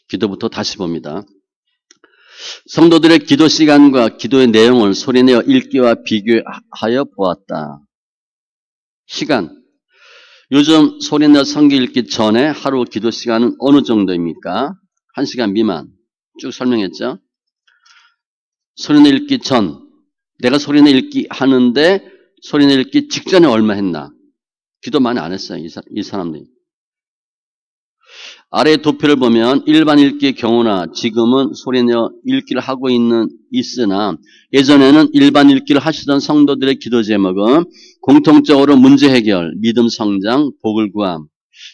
기도부터 다시 봅니다. 성도들의 기도 시간과 기도의 내용을 소리내어 읽기와 비교하여 보았다. 시간. 요즘 소리내어 성경 읽기 전에 하루 기도 시간은 어느 정도입니까? 1시간 미만. 쭉 설명했죠? 소리내어 읽기 전. 내가 소리내어 읽기 하는데 소리내어 읽기 직전에 얼마 했나? 기도 많이 안 했어요. 이 사람들이. 아래 도표를 보면 일반 읽기의 경우나 지금은 소리내어 읽기를 하고 있으나 예전에는 일반 읽기를 하시던 성도들의 기도 제목은 공통적으로 문제 해결, 믿음 성장, 복을 구함,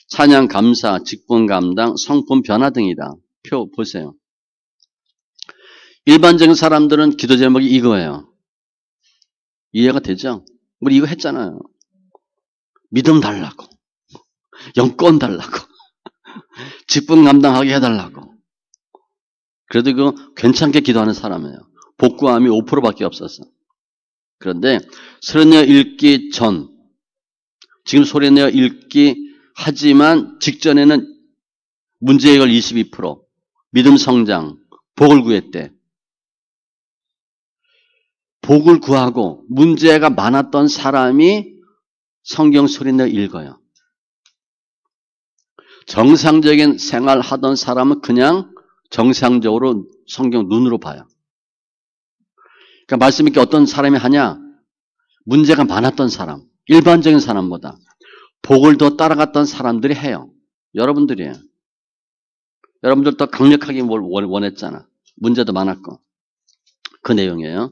찬양 감사, 직분 감당, 성품 변화 등이다. 표 보세요. 일반적인 사람들은 기도 제목이 이거예요. 이해가 되죠? 우리 이거 했잖아요. 믿음 달라고, 영권 달라고, 직분 감당하게 해달라고. 그래도 이거 괜찮게 기도하는 사람이에요. 복구함이 5%밖에 없었어. 그런데 소리내어 읽기 전, 지금 소리내어 읽기 하지만 직전에는 문제 해결 22%, 믿음 성장, 복을 구했대. 복을 구하고 문제가 많았던 사람이 성경 소리내어 읽어요. 정상적인 생활 하던 사람은 그냥 정상적으로 성경 눈으로 봐요. 그러니까 말씀 있게 어떤 사람이 하냐? 문제가 많았던 사람, 일반적인 사람보다 복을 더 따라갔던 사람들이 해요. 여러분들이에요. 여러분들 더 강력하게 뭘 원했잖아. 문제도 많았고. 그 내용이에요.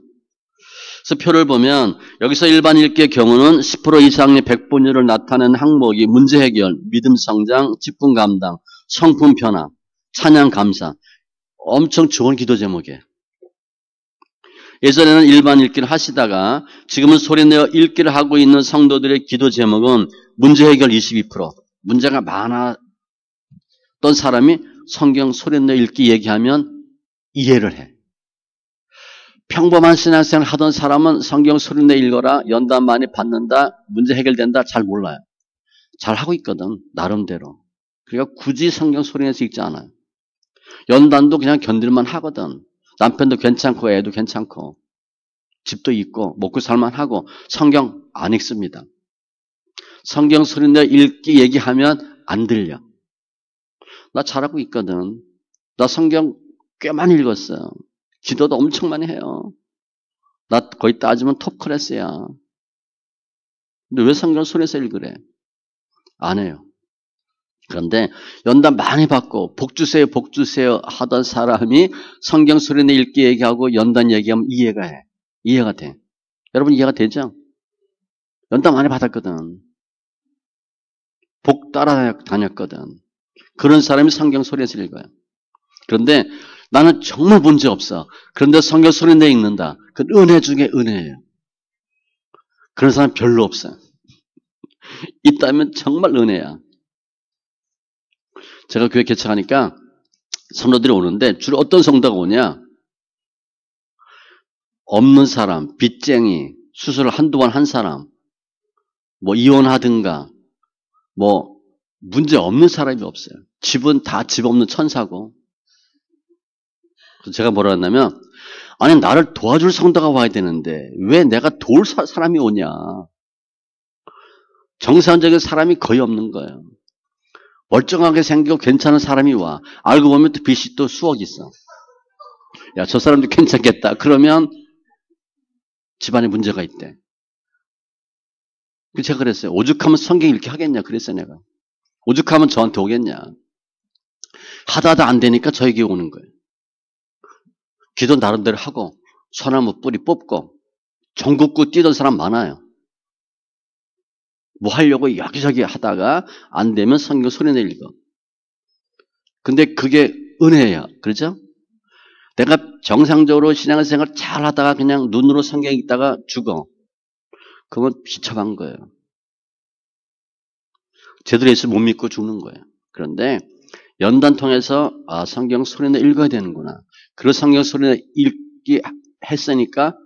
그래서 표를 보면 여기서 일반 읽기의 경우는 10% 이상의 백분율을 나타내는 항목이 문제 해결, 믿음 성장, 직분 감당, 성품 변화, 찬양 감사. 엄청 좋은 기도 제목이에요. 예전에는 일반 읽기를 하시다가 지금은 소리내어 읽기를 하고 있는 성도들의 기도 제목은 문제 해결 22%. 문제가 많았던 사람이 성경 소리내어 읽기 얘기하면 이해를 해. 평범한 신앙생활 하던 사람은 성경 소리내어 읽어라, 연단 많이 받는다, 문제 해결된다 잘 몰라요. 잘 하고 있거든, 나름대로. 그러니까 굳이 성경 소리내서 읽지 않아요. 연단도 그냥 견딜만 하거든. 남편도 괜찮고 애도 괜찮고 집도 있고 먹고 살만하고 성경 안 읽습니다. 성경 소리내어 읽기 얘기하면 안 들려. 나 잘하고 있거든. 나 성경 꽤 많이 읽었어요. 기도도 엄청 많이 해요. 나 거의 따지면 톱 클래스야. 근데 왜 성경 소리내서 읽으래? 안 해요. 그런데 연단 많이 받고 복 주세요, 복 주세요 하던 사람이 성경 소리내어 읽기 얘기하고 연단 얘기하면 이해가 해. 이해가 돼. 여러분 이해가 되죠? 연단 많이 받았거든. 복 따라다녔거든. 그런 사람이 성경 소리내서 읽어요. 그런데 나는 정말 문제 없어. 그런데 성경 소리내어 읽는다. 그건 은혜 중에 은혜예요. 그런 사람 별로 없어요. 있다면 정말 은혜야. 제가 교회 개척하니까 성도들이 오는데 주로 어떤 성도가 오냐? 없는 사람, 빚쟁이, 수술을 한두 번 한 사람, 뭐 이혼하든가, 뭐 문제 없는 사람이 없어요. 집은 다 집 없는 천사고. 그래서 제가 뭐라 했냐면, 아니 나를 도와줄 성도가 와야 되는데 왜 내가 도울 사람이 오냐. 정상적인 사람이 거의 없는 거예요. 멀쩡하게 생기고 괜찮은 사람이 와. 알고 보면 또 빚이 또 수억 있어. 야, 저 사람도 괜찮겠다. 그러면 집안에 문제가 있대. 제가 그랬어요. 오죽하면 성경 읽기 하겠냐. 그랬어요, 내가. 오죽하면 저한테 오겠냐. 하다하다 안 되니까 저에게 오는 거예요. 기도 나름대로 하고 소나무 뿌리 뽑고 전국구 뛰던 사람 많아요. 뭐 하려고 여기저기 하다가 안 되면 성경 소리내어 읽어. 근데 그게 은혜야. 그렇죠? 내가 정상적으로 신앙생활 잘 하다가 그냥 눈으로 성경 읽다가 죽어. 그건 비참한 거예요. 제대로 예수 못 믿고 죽는 거예요. 그런데 연단 통해서 성경 소리내어 읽어야 되는구나. 그런 성경 소리내어 읽기 했으니까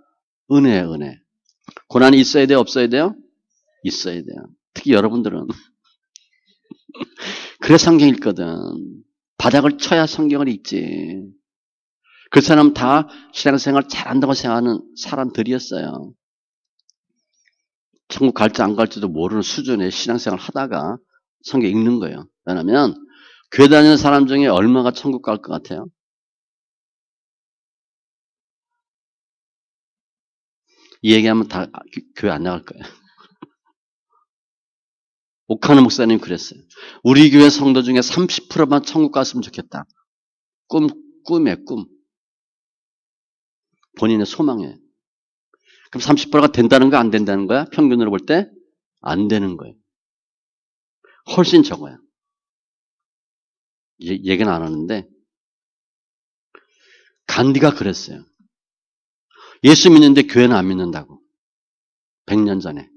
은혜예요, 은혜. 고난이 있어야 돼요, 없어야 돼요? 있어야 돼요. 특히 여러분들은. 그래 성경 읽거든. 바닥을 쳐야 성경을 읽지. 그 사람 다 신앙생활 잘한다고 생각하는 사람들이었어요. 천국 갈지 안 갈지도 모르는 수준의 신앙생활 하다가 성경 읽는 거예요. 왜냐하면 교회 다니는 사람 중에 얼마가 천국 갈 것 같아요? 이 얘기하면 다 교회 안 나갈 거예요. 옥하는 목사님 그랬어요. 우리 교회 성도 중에 30%만 천국 갔으면 좋겠다. 꿈이에요, 꿈. 본인의 소망에. 그럼 30%가 된다는 거 안 된다는 거야? 평균으로 볼 때 안 되는 거예요. 훨씬 적어요. 얘기는 안 하는데 간디가 그랬어요. 예수 믿는데 교회는 안 믿는다고. 100년 전에.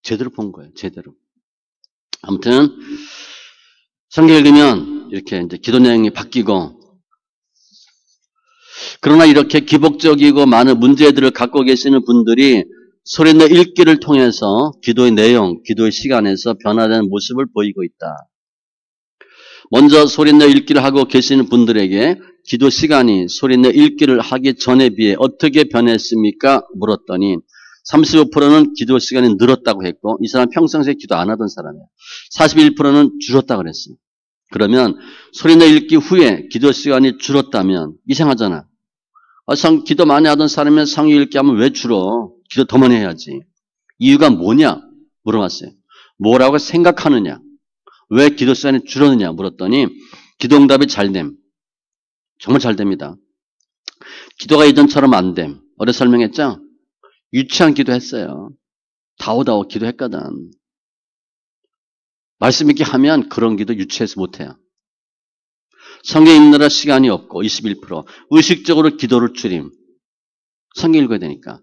제대로 본 거예요. 제대로. 아무튼 성경 읽으면 이렇게 이제 기도 내용이 바뀌고, 그러나 이렇게 기복적이고 많은 문제들을 갖고 계시는 분들이 소리내 읽기를 통해서 기도의 내용, 기도의 시간에서 변화되는 모습을 보이고 있다. 먼저 소리내 읽기를 하고 계시는 분들에게 기도 시간이 소리내 읽기를 하기 전에 비해 어떻게 변했습니까? 물었더니 35%는 기도 시간이 늘었다고 했고, 이 사람 평상시에 기도 안 하던 사람이에요. 41%는 줄었다고 그랬어요. 그러면 소리내 읽기 후에 기도 시간이 줄었다면 이상하잖아. 기도 많이 하던 사람이 성경 읽기 하면 왜 줄어? 기도 더 많이 해야지. 이유가 뭐냐? 물어봤어요. 뭐라고 생각하느냐? 왜 기도 시간이 줄었느냐? 물었더니 기도 응답이 잘 됨. 정말 잘 됩니다. 기도가 예전처럼 안 됨. 어제 설명했죠? 유치한 기도했어요. 다오다오 기도했거든. 말씀 읽기 하면 그런 기도 유치해서 못해요. 성경 읽느라 시간이 없고 21%. 의식적으로 기도를 줄임. 성경 읽어야 되니까.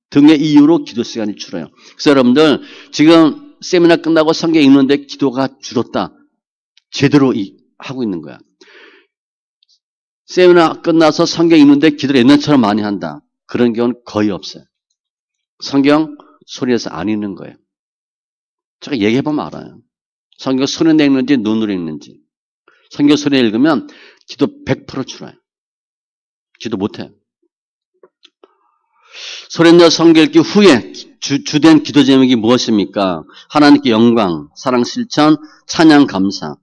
등의 이유로 기도 시간이 줄어요. 그래서 여러분들 지금 세미나 끝나고 성경 읽는데 기도가 줄었다. 제대로 하고 있는 거야. 세미나 끝나서 성경 읽는데 기도를 옛날처럼 많이 한다. 그런 경우는 거의 없어요. 성경 소리에서 안 읽는 거예요. 제가 얘기해보면 알아요. 성경 손에 읽는지 눈으로 읽는지. 성경 손에 읽으면 기도 100% 줄어요. 기도 못해요. 소리내 성경 읽기 후에 주된 기도 제목이 무엇입니까? 하나님께 영광, 사랑 실천, 찬양 감사,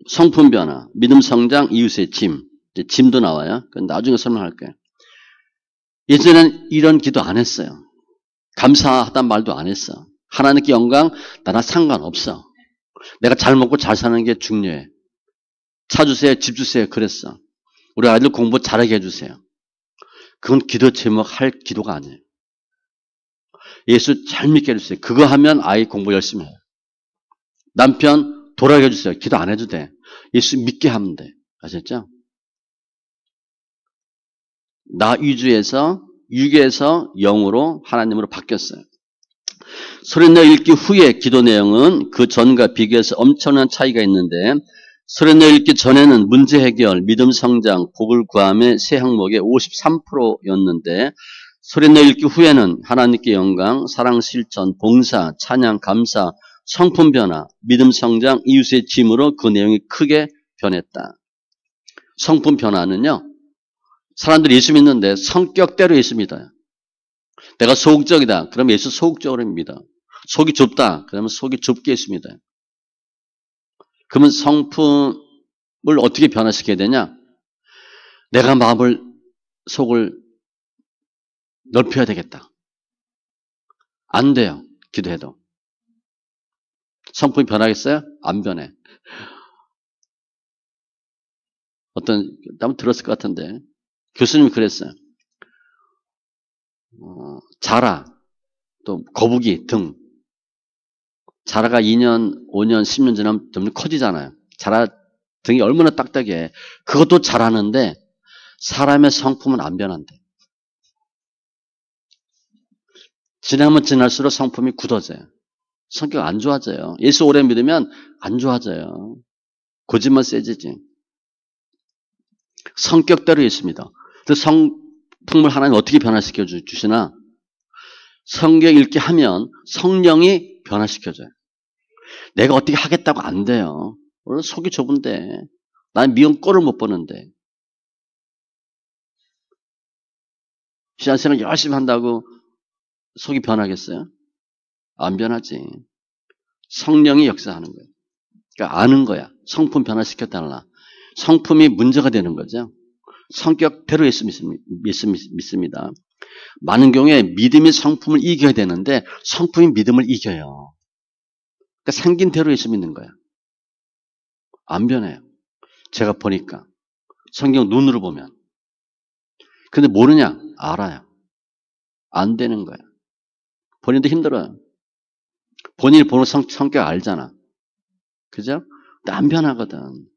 성품 변화, 믿음 성장, 이웃의 짐. 이제 짐도 나와요. 그건 나중에 설명할 거예요. 예전에는 이런 기도 안 했어요. 감사하단 말도 안 했어. 하나님께 영광, 나랑 상관없어. 내가 잘 먹고 잘 사는 게 중요해. 차 주세요, 집 주세요, 그랬어. 우리 아이들 공부 잘하게 해주세요. 그건 기도 제목 할 기도가 아니에요. 예수 잘 믿게 해주세요. 그거 하면 아이 공부 열심히 해요. 남편 돌아가게 해주세요. 기도 안 해도 돼. 예수 믿게 하면 돼. 아셨죠? 나 위주에서 육에서 영으로 하나님으로 바뀌었어요. 소리내 읽기 후에 기도 내용은 그 전과 비교해서 엄청난 차이가 있는데, 소리내 읽기 전에는 문제 해결, 믿음 성장, 복을 구함의 세 항목의 53%였는데 소리내 읽기 후에는 하나님께 영광, 사랑 실천, 봉사, 찬양, 감사, 성품 변화, 믿음 성장, 이웃의 짐으로 그 내용이 크게 변했다. 성품 변화는요, 사람들이 예수 믿는데 성격대로 예수 믿어요. 내가 소극적이다. 그러면 예수 소극적으로 믿어. 속이 좁다. 그러면 속이 좁게 예수 믿어요. 그러면 성품을 어떻게 변화시켜야 되냐? 내가 속을 넓혀야 되겠다. 안 돼요. 기도해도. 성품이 변하겠어요? 안 변해. 한번 들었을 것 같은데 교수님이 그랬어요. 자라, 또 거북이 등. 자라가 2년, 5년, 10년 지나면 점점 커지잖아요. 자라 등이 얼마나 딱딱해. 그것도 자라는데 사람의 성품은 안 변한대. 지나면 지날수록 성품이 굳어져요. 성격 안 좋아져요. 예수 오래 믿으면 안 좋아져요. 고집만 세지지. 성격대로 예수입니다. 그래서 성품을 하나님 어떻게 변화시켜 주시나? 성경 읽기 하면 성령이 변화시켜줘요. 내가 어떻게 하겠다고 안 돼요. 원래 속이 좁은데. 난 미운 꼴을 못 보는데. 신앙생활 열심히 한다고 속이 변하겠어요? 안 변하지. 성령이 역사하는 거예요. 그러니까 아는 거야. 성품 변화시켜달라. 성품이 문제가 되는 거죠. 성격대로 예수 믿습니다. 많은 경우에 믿음이 성품을 이겨야 되는데 성품이 믿음을 이겨요. 그러니까 생긴 대로 예수 믿는 거야. 안 변해요. 제가 보니까. 성경 눈으로 보면. 근데 모르냐? 알아요. 안 되는 거야. 본인도 힘들어요. 본인이 보는 성격 알잖아. 그죠? 근데 안 변하거든.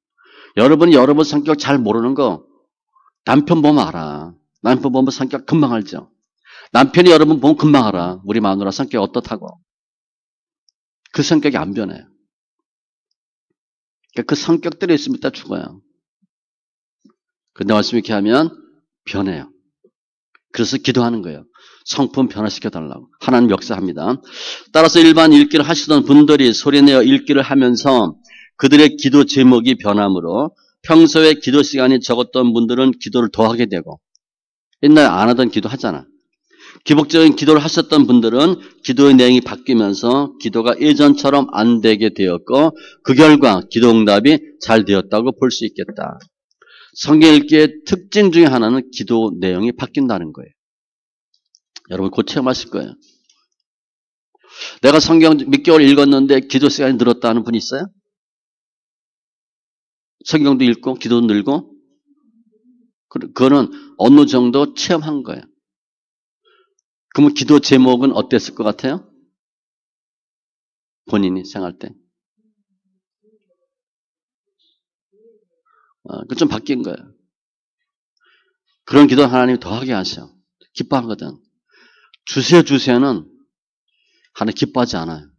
여러분이 여러분 성격 잘 모르는 거 남편 보면 알아. 남편 보면 성격 금방 알죠? 남편이 여러분 보면 금방 알아. 우리 마누라 성격 어떻다고. 그 성격이 안 변해요. 그러니까 그 성격대로 있으면 이따 죽어요. 근데 말씀 이렇게 하면 변해요. 그래서 기도하는 거예요. 성품 변화시켜달라고. 하나님 역사합니다. 따라서 일반 읽기를 하시던 분들이 소리내어 읽기를 하면서 그들의 기도 제목이 변함으로 평소에 기도 시간이 적었던 분들은 기도를 더 하게 되고 옛날에 안 하던 기도 하잖아. 기복적인 기도를 하셨던 분들은 기도의 내용이 바뀌면서 기도가 예전처럼 안 되게 되었고 그 결과 기도 응답이 잘 되었다고 볼 수 있겠다. 성경 읽기의 특징 중에 하나는 기도 내용이 바뀐다는 거예요. 여러분 곧 체험하실 거예요. 내가 성경 몇 개월 읽었는데 기도 시간이 늘었다 하는 분 있어요? 성경도 읽고 기도도 늘고 그거는 어느 정도 체험한 거예요. 그러면 기도 제목은 어땠을 것 같아요? 본인이 생각할 때. 좀 바뀐 거예요. 그런 기도 하나님이 더하게 하셔. 기뻐하거든. 주세요는 하나님 기뻐하지 않아요.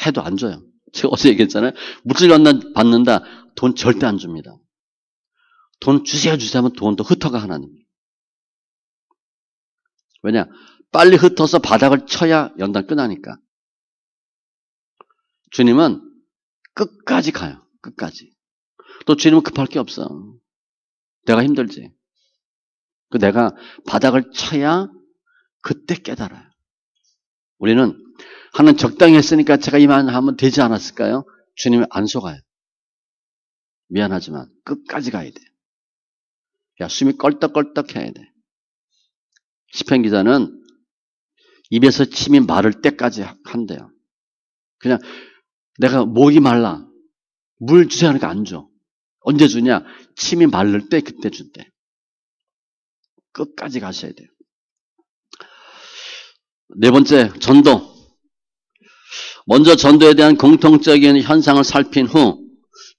해도 안 줘요. 제가 어제 얘기했잖아요. 물질 받는다. 돈 절대 안 줍니다. 돈 주세요 하면 돈도 흩어가 하나님. 왜냐? 빨리 흩어서 바닥을 쳐야 연단 끝나니까. 주님은 끝까지 가요. 끝까지. 또 주님은 급할 게 없어. 내가 힘들지. 내가 바닥을 쳐야 그때 깨달아요. 우리는 하나님 적당히 했으니까 제가 이만 하면 되지 않았을까요? 주님이 안 속아요. 미안하지만 끝까지 가야 돼. 야, 숨이 껄떡껄떡 해야 돼. 시편 기자는 입에서 침이 마를 때까지 한대요. 그냥 내가 목이 말라. 물 주세요 하니까 안 줘. 언제 주냐? 침이 마를 때 그때 준대. 끝까지 가셔야 돼요. 네 번째, 전도. 먼저 전도에 대한 공통적인 현상을 살핀 후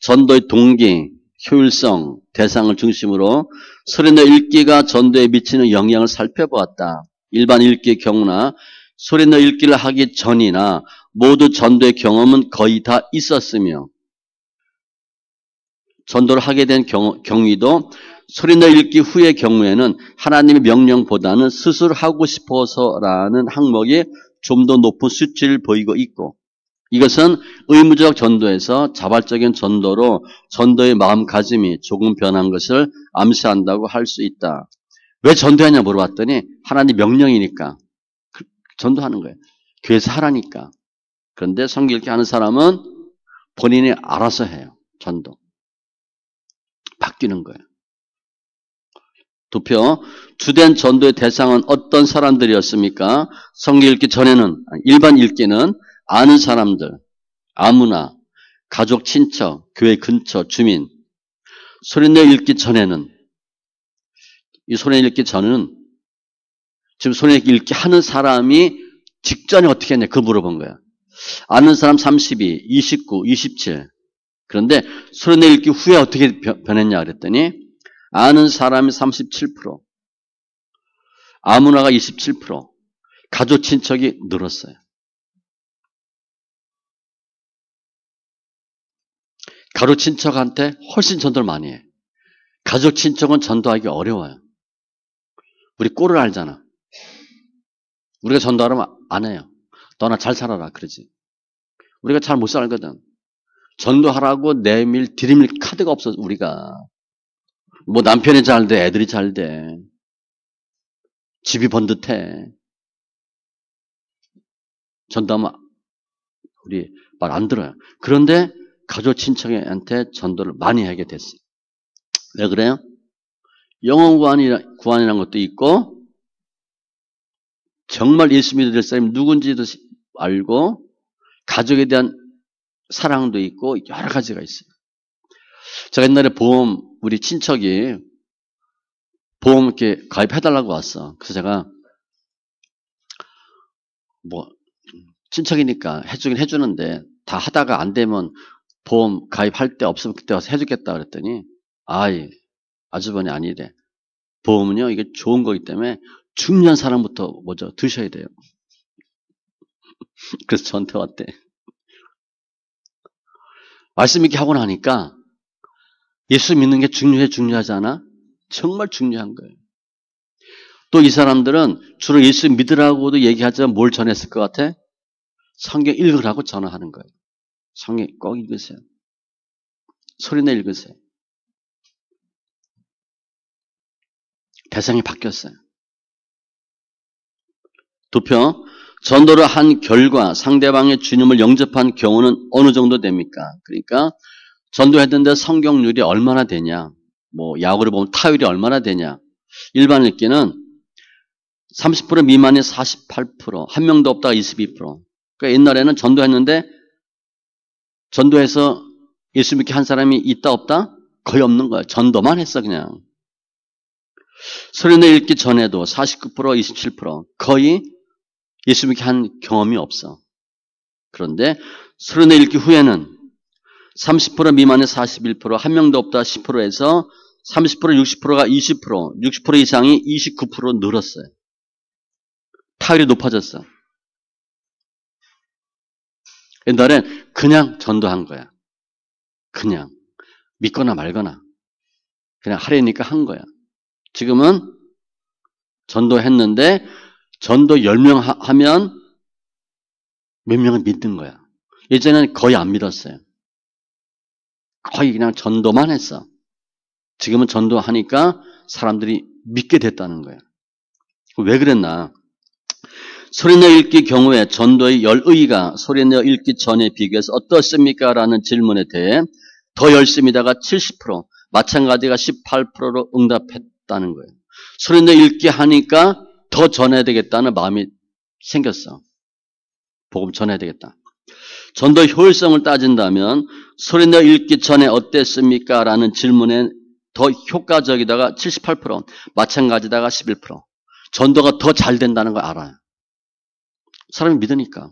전도의 동기, 효율성, 대상을 중심으로 소리내어 읽기가 전도에 미치는 영향을 살펴보았다. 일반 읽기의 경우나 소리내어 읽기를 하기 전이나 모두 전도의 경험은 거의 다 있었으며 전도를 하게 된 경위도 소리내어 읽기 후의 경우에는 하나님의 명령보다는 스스로 하고 싶어서라는 항목이 좀 더 높은 수치를 보이고 있고 이것은 의무적 전도에서 자발적인 전도로 전도의 마음가짐이 조금 변한 것을 암시한다고 할 수 있다. 왜 전도하냐 물어봤더니 하나님 명령이니까 전도하는 거예요. 교회에서 하라니까. 그런데 성경 읽기 하는 사람은 본인이 알아서 해요. 전도. 바뀌는 거예요. 도표, 주된 전도의 대상은 어떤 사람들이었습니까? 성경 읽기 전에는, 일반 읽기는 아는 사람들, 아무나, 가족, 친척, 교회 근처, 주민. 소리내어 읽기 전에는, 이 소리내어 읽기 전은 지금 소리내어 읽기 하는 사람이 직전에 어떻게 했냐, 그거 물어본 거야. 아는 사람 32, 29, 27. 그런데 소리내어 읽기 후에 어떻게 변했냐 그랬더니 아는 사람이 37%, 아무나가 27%, 가족 친척이 늘었어요. 가족 친척한테 훨씬 전도를 많이 해. 가족 친척은 전도하기 어려워요. 우리 꼴을 알잖아. 우리가 전도하려면 안 해요. 너나 잘 살아라 그러지. 우리가 잘 못 살거든. 전도하라고 내밀, 들이밀 카드가 없어, 우리가. 뭐 남편이 잘 돼, 애들이 잘 돼. 집이 번듯해. 전도하면 우리 말 안 들어요. 그런데 가족 친척한테 전도를 많이 하게 됐어요. 왜 그래요? 영혼 구원이라는 것도 있고, 정말 예수 믿을 사람이 누군지도 알고, 가족에 대한 사랑도 있고, 여러 가지가 있어요. 제가 옛날에 우리 친척이 보험 이렇게 가입해달라고 왔어. 그래서 제가, 친척이니까 해주긴 해주는데, 다 하다가 안 되면 보험 가입할 때 없으면 그때 와서 해주겠다 그랬더니, 아주버니 아니래. 보험은요, 이게 좋은 거기 때문에 중요한 사람부터 먼저 드셔야 돼요. 그래서 저한테 왔대. 말씀 있게 하고 나니까 예수 믿는 게 중요하지 않아? 정말 중요한 거예요. 또 이 사람들은 주로 예수 믿으라고도 얘기하지만 뭘 전했을 것 같아? 성경 읽으라고 전화하는 거예요. 성경 꼭 읽으세요. 소리내 읽으세요. 대상이 바뀌었어요. 두표, 전도를 한 결과 상대방의 주님을 영접한 경우는 어느 정도 됩니까? 그러니까 전도했는데 성경률이 얼마나 되냐? 야구를 보면 타율이 얼마나 되냐? 일반 읽기는 30% 미만이 48%, 한 명도 없다가 22%. 그러니까 옛날에는 전도해서 예수 믿게 한 사람이 있다 없다? 거의 없는 거야. 전도만 했어 그냥. 소리내 읽기 전에도 49%, 27% 거의 예수 믿게 한 경험이 없어. 그런데 소리내 읽기 후에는 30% 미만의 41%, 한 명도 없다 10%에서 30%, 60%가 20%, 60% 이상이 29% 늘었어요. 타율이 높아졌어. 옛날엔 그냥 전도한 거야. 그냥 믿거나 말거나 그냥 하려니까 한 거야. 지금은 전도했는데 전도 10명 하면 몇 명은 믿는 거야. 예전에는 거의 안 믿었어요. 거의 그냥 전도만 했어. 지금은 전도하니까 사람들이 믿게 됐다는 거야. 왜 그랬나? 소리내어 읽기 경우에 전도의 열의가 소리내어 읽기 전에 비교해서 어떻습니까? 라는 질문에 대해 더 열심히다가 70%, 마찬가지가 18%로 응답했다는 거예요. 소리내어 읽기 하니까 더 전해야 되겠다는 마음이 생겼어. 복음 전해야 되겠다. 전도 효율성을 따진다면 소리내어 읽기 전에 어땠습니까? 라는 질문에 더 효과적이다가 78%, 마찬가지다가 11%. 전도가 더 잘 된다는 걸 알아요. 사람이 믿으니까.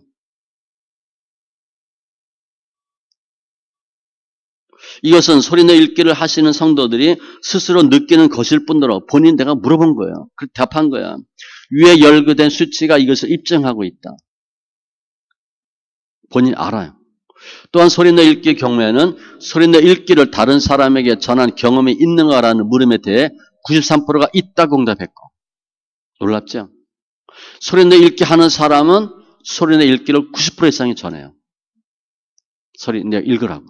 이것은 소리내어 읽기를 하시는 성도들이 스스로 느끼는 것일 뿐더러 본인 내가 물어본 거예요. 그렇게 답한 거야. 위에 열거된 수치가 이것을 입증하고 있다. 본인 알아요. 또한 소리내어 읽기 경우에는 소리내어 읽기를 다른 사람에게 전한 경험이 있는가라는 물음에 대해 93%가 있다고 응답했고. 놀랍죠? 소리내어 읽기 하는 사람은 소리내어 읽기를 90% 이상이 전해요. 소리내어 읽으라고.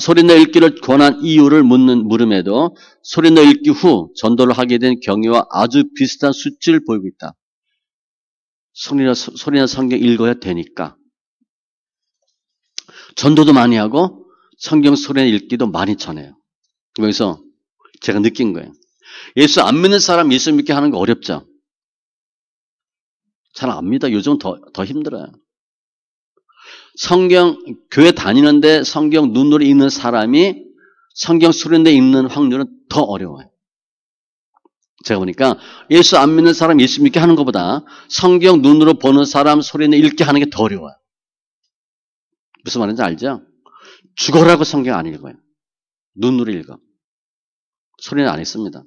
소리내어 읽기를 권한 이유를 묻는 물음에도 소리내어 읽기 후 전도를 하게 된 경위와 아주 비슷한 수치를 보이고 있다. 소리내어 성경 읽어야 되니까. 전도도 많이 하고 성경 소리내어 읽기도 많이 전해요. 여기서 제가 느낀 거예요. 예수 안 믿는 사람 예수 믿게 하는 거 어렵죠? 잘 안 믿어. 요즘 더 힘들어요. 교회 다니는데 성경 눈으로 읽는 사람이 성경 소리내어 읽는 확률은 더 어려워요. 제가 보니까 예수 안 믿는 사람 예수 믿게 하는 것보다 성경 눈으로 보는 사람 소리내어 읽게 하는 게 더 어려워요. 무슨 말인지 알죠? 죽어라고 성경 안 읽어요. 눈으로 읽어. 소리는 안 읽습니다.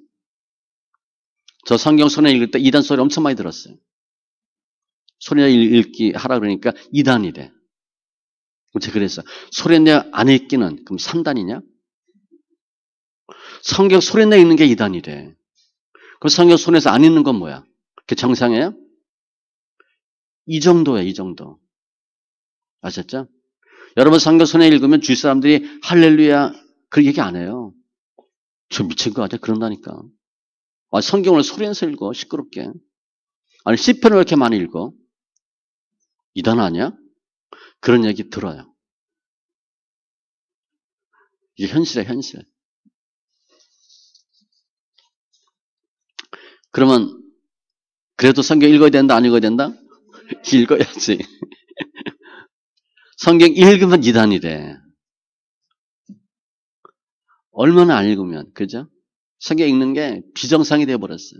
저 성경 소리내어 읽을 때 이단 소리 엄청 많이 들었어요. 소리내어 읽기 하라 그러니까 2단이래. 제가 그랬어요. 소리내어 안 읽기는 그럼 3단이냐? 성경 소리내어 읽는 게 2단이래. 그럼 성경 소리내어서 안 읽는 건 뭐야? 그게 정상이에요? 이 정도야, 이 정도. 아셨죠? 여러분 성경 손에 읽으면 주위 사람들이 할렐루야 그렇게 얘기 안 해요. 저 미친 거 아니야? 그런다니까. 아, 성경을 소리내서 읽어 시끄럽게. 아니 시편을 왜 이렇게 많이 읽어? 이단 아니야? 그런 얘기 들어요. 이게 현실이야 현실. 그러면 그래도 성경 읽어야 된다 안 읽어야 된다? 읽어야지. 성경 읽으면 이단이래. 얼마나 안 읽으면 그죠? 성경 읽는 게 비정상이 돼버렸어요.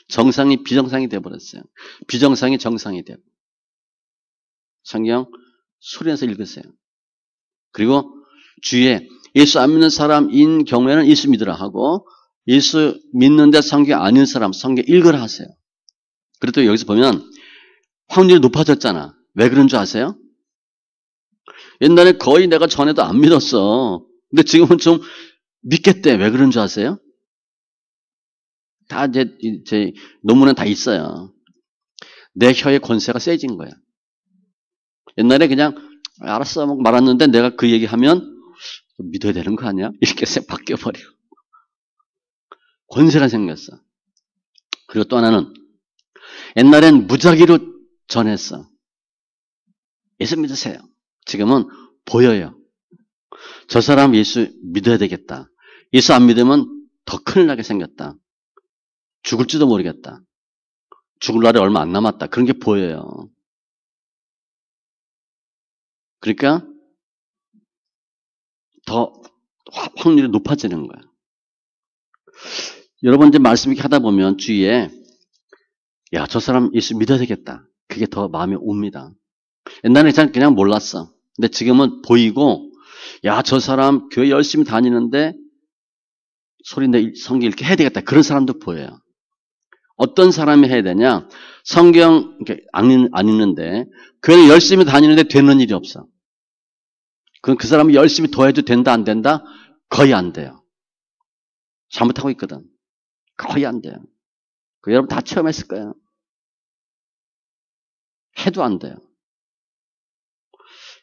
정상이 비정상이 돼버렸어요. 비정상이 정상이 돼요. 성경 소리내서 읽으세요. 그리고 주위에 예수 안 믿는 사람인 경우에는 예수 믿으라 하고 예수 믿는데 성경 아닌 사람 성경 읽으라 하세요. 그래도 여기서 보면 확률이 높아졌잖아. 왜 그런 줄 아세요? 옛날에 거의 내가 전에도 안 믿었어. 근데 지금은 좀 믿겠대. 왜 그런 줄 아세요? 다 제 논문에 다 있어요. 내 혀의 권세가 세진 거야. 옛날에 그냥 알았어 하고 말았는데 내가 그 얘기하면 믿어야 되는 거 아니야? 이렇게 바뀌어버려. 권세가 생겼어. 그리고 또 하나는 옛날엔 무작위로 전했어. 예수 믿으세요. 지금은 보여요. 저 사람 예수 믿어야 되겠다. 예수 안 믿으면 더 큰일 나게 생겼다. 죽을지도 모르겠다. 죽을 날이 얼마 안 남았다. 그런 게 보여요. 그러니까 더 확률이 높아지는 거야. 여러분 이제 말씀 이렇게 하다 보면 주위에 야, 저 사람 예수 믿어야 되겠다. 그게 더 마음에 옵니다. 옛날에는 그냥 몰랐어. 근데 지금은 보이고 야, 저 사람 교회 열심히 다니는데 소리내 성경 읽게 해야 되겠다. 그런 사람도 보여요. 어떤 사람이 해야 되냐? 성경 안 읽는데 교회 열심히 다니는데 되는 일이 없어. 그럼 그 사람이 열심히 더 해도 된다 안 된다? 거의 안 돼요. 잘못하고 있거든. 거의 안 돼요. 여러분 다 체험했을 거예요. 해도 안 돼요.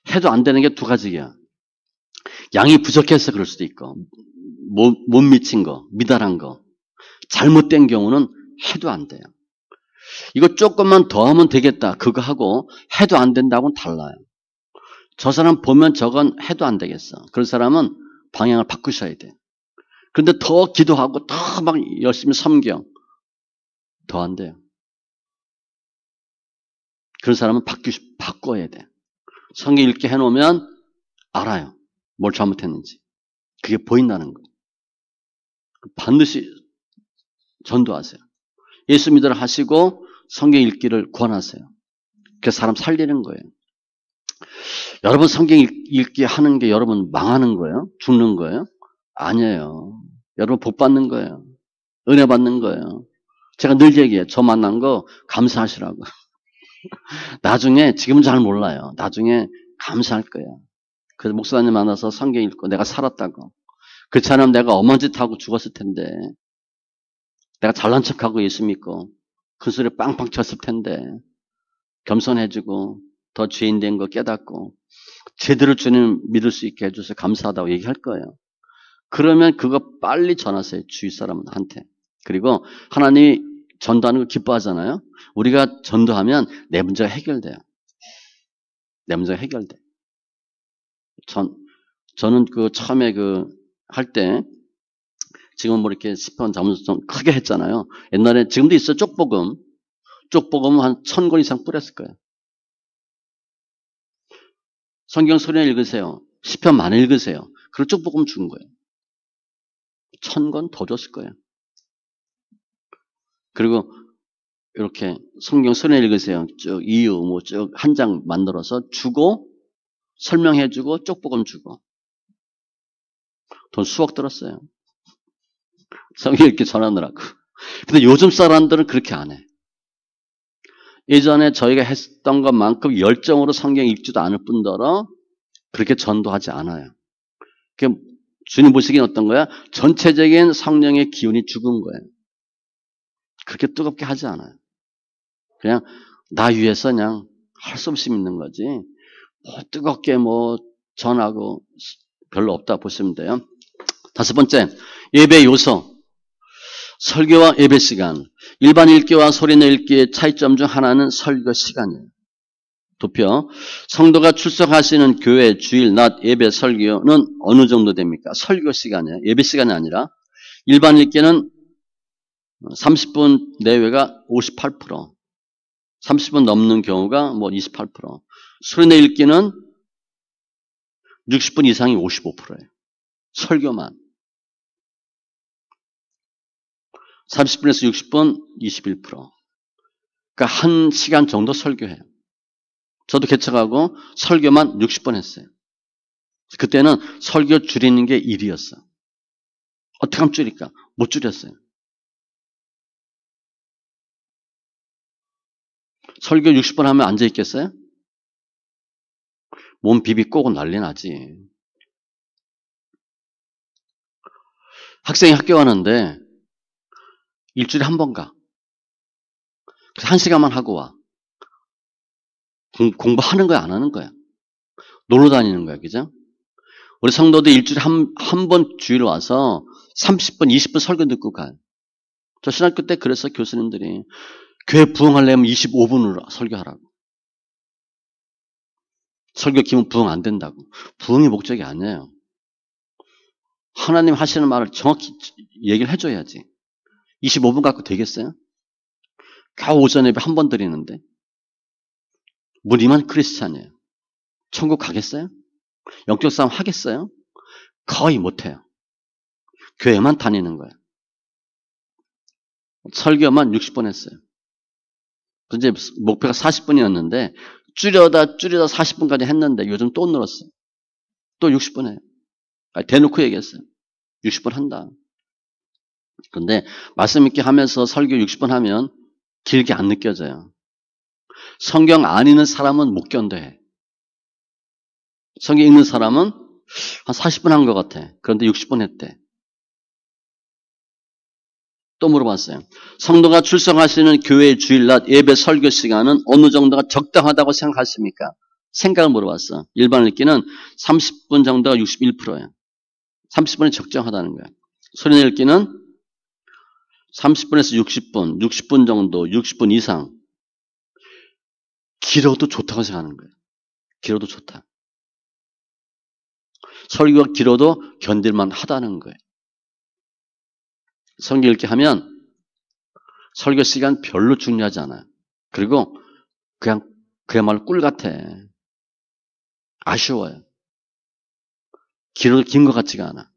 해도 안 되는 게 두 가지야. 양이 부족해서 그럴 수도 있고 못 미친 거, 미달한 거, 잘못된 경우는 해도 안 돼요. 이거 조금만 더 하면 되겠다. 그거 하고 해도 안 된다고는 달라요. 저 사람 보면 저건 해도 안 되겠어. 그런 사람은 방향을 바꾸셔야 돼. 그런데 더 기도하고 더 막 열심히 섬겨. 더 안 돼요. 그런 사람은 바꿔야 돼. 성경 읽게 해놓으면 알아요. 뭘 잘못했는지. 그게 보인다는 거예요. 반드시 전도하세요. 예수 믿으라 하시고 성경 읽기를 권하세요. 그래서 사람 살리는 거예요. 여러분 성경 읽기 하는 게 여러분 망하는 거예요? 죽는 거예요? 아니에요. 여러분 복 받는 거예요. 은혜 받는 거예요. 제가 늘 얘기해요. 저 만난 거 감사하시라고. 나중에 지금은 잘 몰라요. 나중에 감사할 거예요. 그래서 목사님 만나서 성경 읽고 내가 살았다고. 그렇지 않으면 내가 엄한 짓 하고 죽었을 텐데 내가 잘난 척하고 예수 믿고 큰 소리 빵빵 쳤을 텐데 겸손해지고 더 죄인 된 거 깨닫고 제대로 주님 믿을 수 있게 해줘서 감사하다고 얘기할 거예요. 그러면 그거 빨리 전하세요. 주위 사람한테. 그리고 하나님이 전도하는 거 기뻐하잖아요. 우리가 전도하면 내 문제가 해결돼요. 내 문제가 해결돼. 저는 처음에 할 때 지금 뭐 이렇게 시편 자문서 좀 크게 했잖아요. 옛날에 지금도 있어요. 쪽복음. 쪽복음 한 1000권 이상 뿌렸을 거예요. 성경 소리나 읽으세요. 시편 많이 읽으세요. 그리고 쪽복음 준 거예요. 1000권 더 줬을 거예요. 그리고 이렇게 성경 소리나 읽으세요. 쭉 이유 뭐 쭉 한 장 만들어서 주고 설명해주고 쪽복음 주고 돈 수억 들었어요. 성경 읽기 전하느라고. 근데 요즘 사람들은 그렇게 안 해. 예전에 저희가 했던 것만큼 열정으로 성경 읽지도 않을 뿐더러 그렇게 전도하지 않아요. 주님 보시기엔 어떤 거야? 전체적인 성령의 기운이 죽은 거예요. 그렇게 뜨겁게 하지 않아요. 그냥 나 위해서 그냥 할 수 없이 믿는 거지. 뜨겁게 전하고 별로 없다 보시면 돼요. 다섯 번째, 예배 요소. 설교와 예배 시간. 일반 읽기와 소리내 읽기의 차이점 중 하나는 설교 시간이에요. 도표. 성도가 출석하시는 교회, 주일, 낮, 예배, 설교는 어느 정도 됩니까? 설교 시간이에요. 예배 시간이 아니라. 일반 읽기는 30분 내외가 58%, 30분 넘는 경우가 28%, 소리내 읽기는 60분 이상이 55%예요. 설교만. 30분에서 60분 21%. 그러니까 1시간 정도 설교해요. 저도 개척하고 설교만 60분 했어요. 그때는 설교 줄이는 게 일이었어. 어떻게 하면 줄일까? 못 줄였어요. 설교 60분 하면 앉아있겠어요? 몸 비비꼬고 난리 나지. 학생이 학교 가는데 일주일에 한 번 가. 그래서 1시간만 하고 와. 공부하는 거야, 안 하는 거야? 놀러 다니는 거야, 그죠? 우리 성도들 일주일에 한 번 주일 와서 30분, 20분 설교 듣고 가요. 저 신학교 때 그래서 교수님들이 교회 부흥하려면 25분으로 설교하라고. 설교 기면 부흥 안 된다고. 부흥이 목적이 아니에요. 하나님 하시는 말을 정확히 얘기를 해줘야지. 25분 갖고 되겠어요? 겨우 오전 예배 한 번 드리는데. 무리만 크리스찬이에요. 천국 가겠어요? 영적 싸움 하겠어요? 거의 못해요. 교회만 다니는 거예요. 설교만 60분 했어요. 이제 목표가 40분이었는데 줄여다 40분까지 했는데 요즘 또 늘었어요. 또 60분 해요. 대놓고 얘기했어요. 60분 한다. 그런데 말씀 있게 하면서 설교 60분 하면 길게 안 느껴져요. 성경 안 읽는 사람은 못 견뎌해. 성경 읽는 사람은 한 40분 한 것 같아. 그런데 60분 했대. 또 물어봤어요. 성도가 출석하시는 교회 주일낮 예배 설교 시간은 어느 정도가 적당하다고 생각하십니까? 생각을 물어봤어. 일반 읽기는 30분 정도가 61%예요. 30분이 적정하다는 거예요. 소리내 읽기는 30분에서 60분, 60분 정도, 60분 이상. 길어도 좋다고 생각하는 거예요. 길어도 좋다. 설교가 길어도 견딜만 하다는 거예요. 성경 읽기 하면 설교 시간 별로 중요하지 않아요. 그리고 그야말로 꿀 같아. 아쉬워요. 길어도 긴 것 같지가 않아.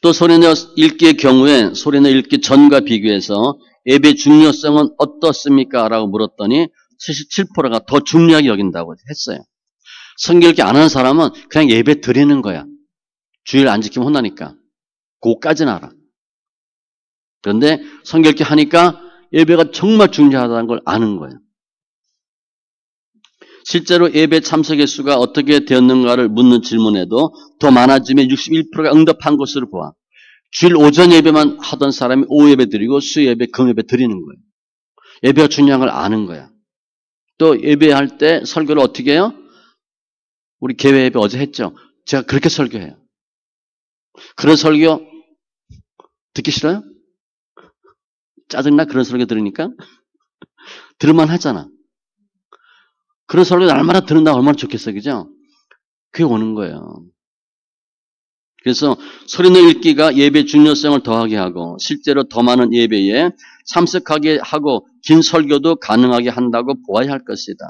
또 소리내 읽기의 경우에 소리내 읽기 전과 비교해서 예배 중요성은 어떻습니까? 라고 물었더니 77%가 더 중요하게 여긴다고 했어요. 성경 읽기 안 하는 사람은 그냥 예배 드리는 거야. 주일 안 지키면 혼나니까. 그거까지는 알아. 그런데 성경 읽기 하니까 예배가 정말 중요하다는 걸 아는 거예요. 실제로 예배 참석의 수가 어떻게 되었는가를 묻는 질문에도 더 많아지면 61%가 응답한 것으로 보아. 주일 오전 예배만 하던 사람이 오후 예배 드리고 수요 예배, 금 예배 드리는 거예요. 예배가 중요한 걸 아는 거야. 또 예배할 때 설교를 어떻게 해요? 우리 개회 예배 어제 했죠. 제가 그렇게 설교해요. 그런 설교 듣기 싫어요? 짜증나? 그런 설교 들으니까? 들을만 하잖아. 그런 설교 날마다 듣는다 얼마나 좋겠어요. 그죠? 그게 오는 거예요. 그래서 소리내 읽기가 예배 중요성을 더하게 하고 실제로 더 많은 예배에 참석하게 하고 긴 설교도 가능하게 한다고 보아야 할 것이다.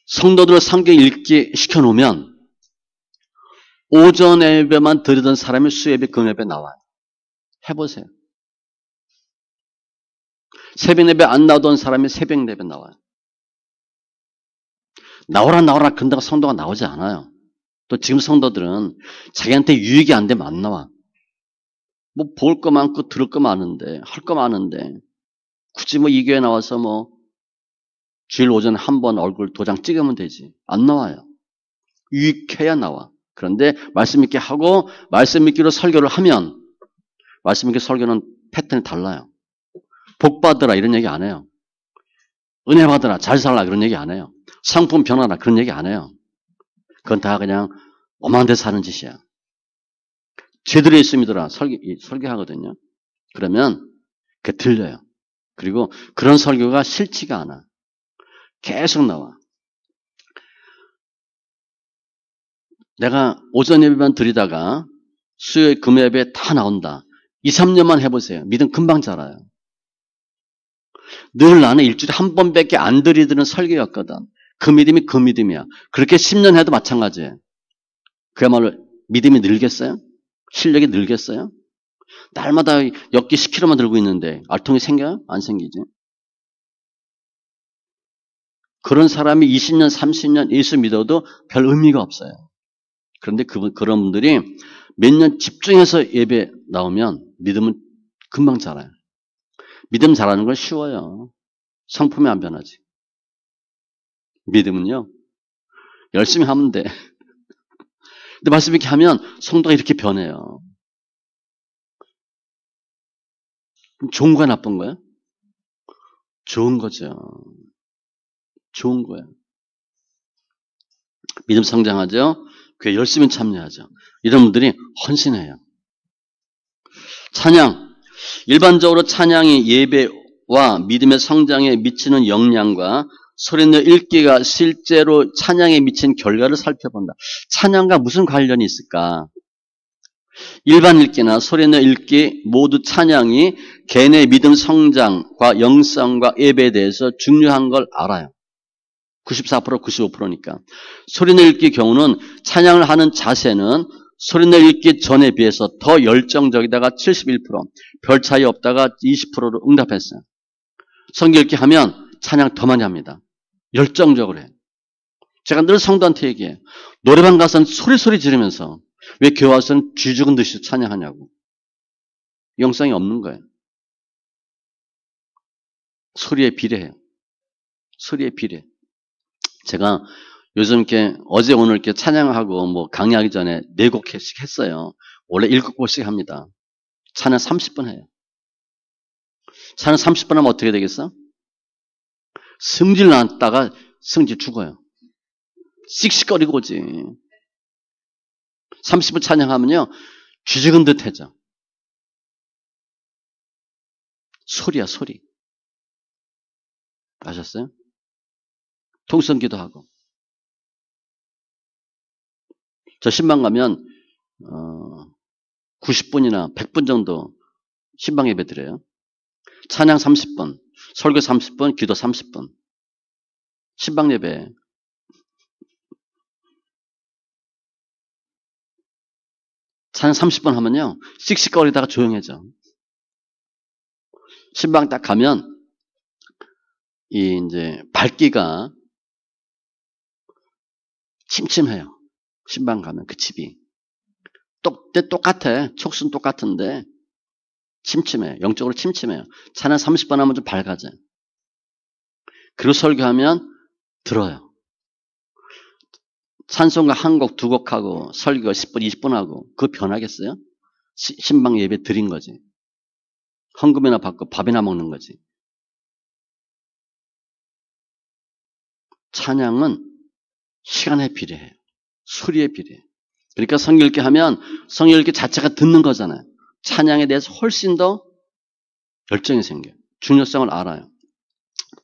성도들을 성경 읽기 시켜놓으면 오전 예배만 드리던 사람이 수예배, 금예배 나와요. 해보세요. 새벽 예배 안 나오던 사람이 새벽 예배 나와요. 나오라 그런다고 성도가 나오지 않아요. 또 지금 성도들은 자기한테 유익이 안 되면 안 나와. 뭐 볼 거 많고 들을 거 많은데 할 거 많은데 굳이 이 교회 나와서 주일 오전에 한 번 얼굴 도장 찍으면 되지. 안 나와요. 유익해야 나와. 그런데 말씀 있게 하고 말씀 있기로 설교를 하면 말씀 있게 설교는 패턴이 달라요. 복 받으라 이런 얘기 안 해요. 은혜 받으라 잘 살라 그런 얘기 안 해요. 상품 변화라 그런 얘기 안 해요. 그건 다 그냥 오만 데 사는 짓이야. 제대로 예수 믿어라 설교하거든요. 그러면 그게 들려요. 그리고 그런 설교가 싫지가 않아. 계속 나와. 내가 오전 예배만 드리다가 수요일 금요 예배 다 나온다. 2, 3년만 해보세요. 믿음 금방 자라요. 늘 나는 일주일에 한 번밖에 안 드리는 설교였거든. 그 믿음이 그 믿음이야. 그렇게 10년 해도 마찬가지예요. 그야말로 믿음이 늘겠어요? 실력이 늘겠어요? 날마다 엽기 10kg만 들고 있는데 알통이 생겨요? 안 생기지. 그런 사람이 20년, 30년 예수 믿어도 별 의미가 없어요. 그런데 그런 분들이 몇 년 집중해서 예배 나오면 믿음은 금방 자라요. 믿음 자라는 건 쉬워요. 성품이 안 변하지. 믿음은요, 열심히 하면 돼. 근데 말씀 이렇게 하면 성도가 이렇게 변해요. 좋은 거야, 나쁜 거야? 좋은 거죠. 좋은 거예요. 믿음 성장하죠? 교회 열심히 참여하죠. 이런 분들이 헌신해요. 찬양. 일반적으로 찬양이 예배와 믿음의 성장에 미치는 영향과 소리내어 읽기가 실제로 찬양에 미친 결과를 살펴본다. 찬양과 무슨 관련이 있을까? 일반 읽기나 소리내어 읽기 모두 찬양이 개인의 믿음 성장과 영성과 예배에 대해서 중요한 걸 알아요. 94%, 95%니까. 소리내어 읽기 경우는 찬양을 하는 자세는 소리내어 읽기 전에 비해서 더 열정적이다가 71%, 별 차이 없다가 20%로 응답했어요. 성경 읽기 하면 찬양 더 많이 합니다. 열정적으로 해요. 제가 늘 성도한테 얘기해요. 노래방 가서는 소리 지르면서 왜 교회 와서는 쥐 죽은 듯이 찬양하냐고. 영성이 없는 거예요. 소리에 비례해요. 소리에 비례. 제가 요즘 이렇게 어제 오늘 이렇게 찬양하고 뭐 강의하기 전에 4곡씩 했어요. 원래 7곡씩 합니다. 찬양 30분 해요. 찬양 30분 하면 어떻게 되겠어? 승질 났다가 승질 죽어요. 씩씩거리고 오지. 30분 찬양하면요. 쥐죽은 듯 해져. 소리야, 소리. 아셨어요? 통성기도 하고. 저 신방 가면 90분이나 100분 정도 신방 예배 드려요. 찬양 30분, 설교 30분, 기도 30분. 신방 예배. 찬양 30분 하면요. 씩씩거리다가 조용해져. 신방 딱 가면 이제 밝기가 침침해요. 신방 가면 그 집이. 똑같아. 촉수는 똑같은데 침침해요. 영적으로 침침해요. 찬양 30분 하면 좀 밝아져요. 그리고 설교하면 들어요. 찬송가 한 곡, 두 곡 하고 설교 10분, 20분 하고 그거 변하겠어요? 신방 예배 드린 거지. 헌금이나 받고 밥이나 먹는 거지. 찬양은 시간에 비례해요. 소리에 비례해요. 그러니까 성경 읽기 하면 성경 읽기 자체가 듣는 거잖아요. 찬양에 대해서 훨씬 더 열정이 생겨요. 중요성을 알아요.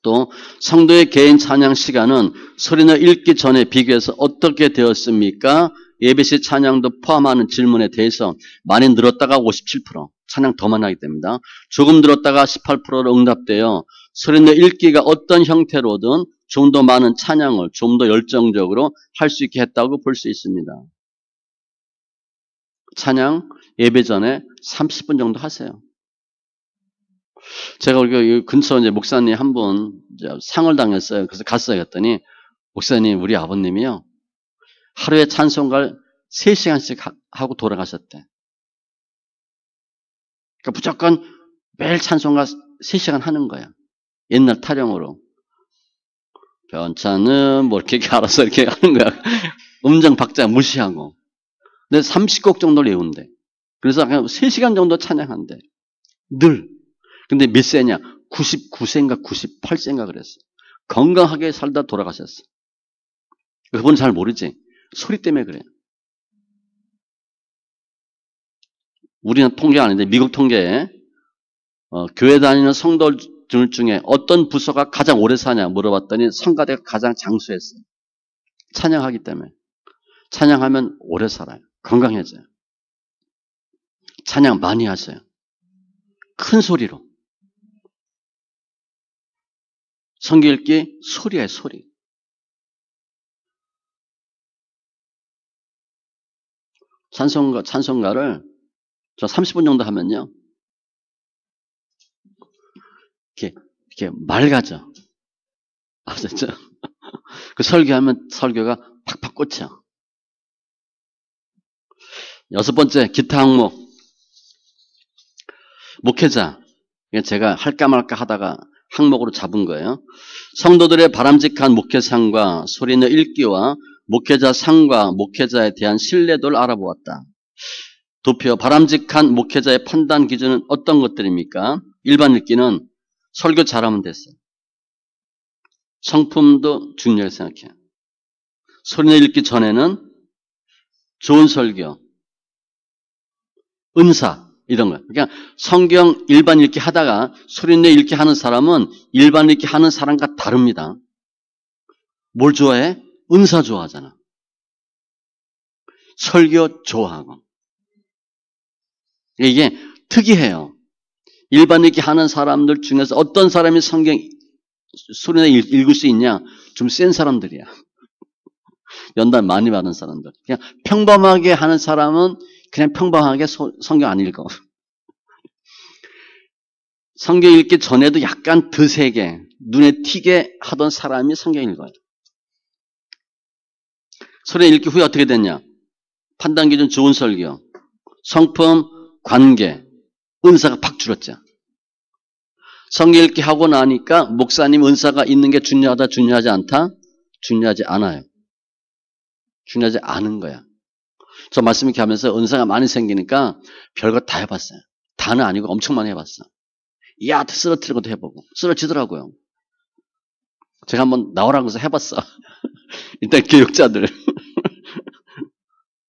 또 성도의 개인 찬양 시간은 소리내어 읽기 전에 비교해서 어떻게 되었습니까? 예배시 찬양도 포함하는 질문에 대해서 많이 늘었다가 57%, 찬양 더 많이 하게 됩니다. 조금 늘었다가 18%로 응답되어 소리내어 읽기가 어떤 형태로든 좀 더 많은 찬양을 좀 더 열정적으로 할 수 있게 했다고 볼 수 있습니다. 찬양 예배 전에 30분 정도 하세요. 제가 우리 근처 이제 목사님 한 분 상을 당했어요. 그래서 갔어요. 했더니 목사님 우리 아버님이요 하루에 찬송가를 3시간씩 하고 돌아가셨대. 그러니까 무조건 매일 찬송가 3시간 하는 거야. 옛날 타령으로. 변차는 뭐 이렇게 알아서 이렇게 하는 거야. 음정 박자 무시하고. 근데 30곡 정도를 외운대. 그래서 그냥 3시간 정도 찬양한대. 늘. 근데 몇 세냐? 99세인가 98세인가 그랬어. 건강하게 살다 돌아가셨어. 그분은 잘 모르지. 소리 때문에 그래요. 우리는 통계 아닌데 미국 통계에 교회 다니는 성도들 중에 어떤 부서가 가장 오래 사냐 물어봤더니 성가대가 가장 장수했어요. 찬양하기 때문에. 찬양하면 오래 살아요. 건강해져요. 찬양 많이 하세요. 큰 소리로. 성경 읽기 소리예요, 소리. 찬송가를 저 30분 정도 하면요. 이렇게 맑아져. 아셨죠? 그 설교하면 설교가 팍팍 꽂혀. 6번째, 기타 항목. 목회자. 제가 할까 말까 하다가 항목으로 잡은 거예요. 성도들의 바람직한 목회상과 소리내 읽기와 목회자 상과 목회자에 대한 신뢰도를 알아보았다. 도표, 바람직한 목회자의 판단 기준은 어떤 것들입니까? 일반 읽기는 설교 잘하면 됐어요. 성품도 중요하게 생각해요. 소리내 읽기 전에는 좋은 설교, 은사 이런 거. 그러니까 성경 일반 읽기 하다가 소리내 읽기 하는 사람은 일반 읽기 하는 사람과 다릅니다. 뭘 좋아해? 은사 좋아하잖아. 설교 좋아하고. 이게 특이해요. 일반 읽기 하는 사람들 중에서 어떤 사람이 성경 소리내 읽을 수 있냐? 좀 센 사람들이야. 연단 많이 받은 사람들. 그냥 평범하게 하는 사람은 그냥 평범하게 성경 안 읽어. 성경 읽기 전에도 약간 드세게, 눈에 튀게 하던 사람이 성경 읽어요. 소리 읽기 후에 어떻게 됐냐? 판단 기준 좋은 설교, 성품, 관계, 은사가 팍 줄었죠. 성경 읽기 하고 나니까 목사님 은사가 있는 게 중요하다, 중요하지 않다? 중요하지 않아요. 중요하지 않은 거야. 저 말씀 이렇게 하면서 은사가 많이 생기니까 별거 다 해봤어요. 다는 아니고 엄청 많이 해봤어. 야, 쓰러뜨리는 것도 해보고. 쓰러지더라고요. 제가 한번 나오라고 해서 해봤어. 일단 교육자들.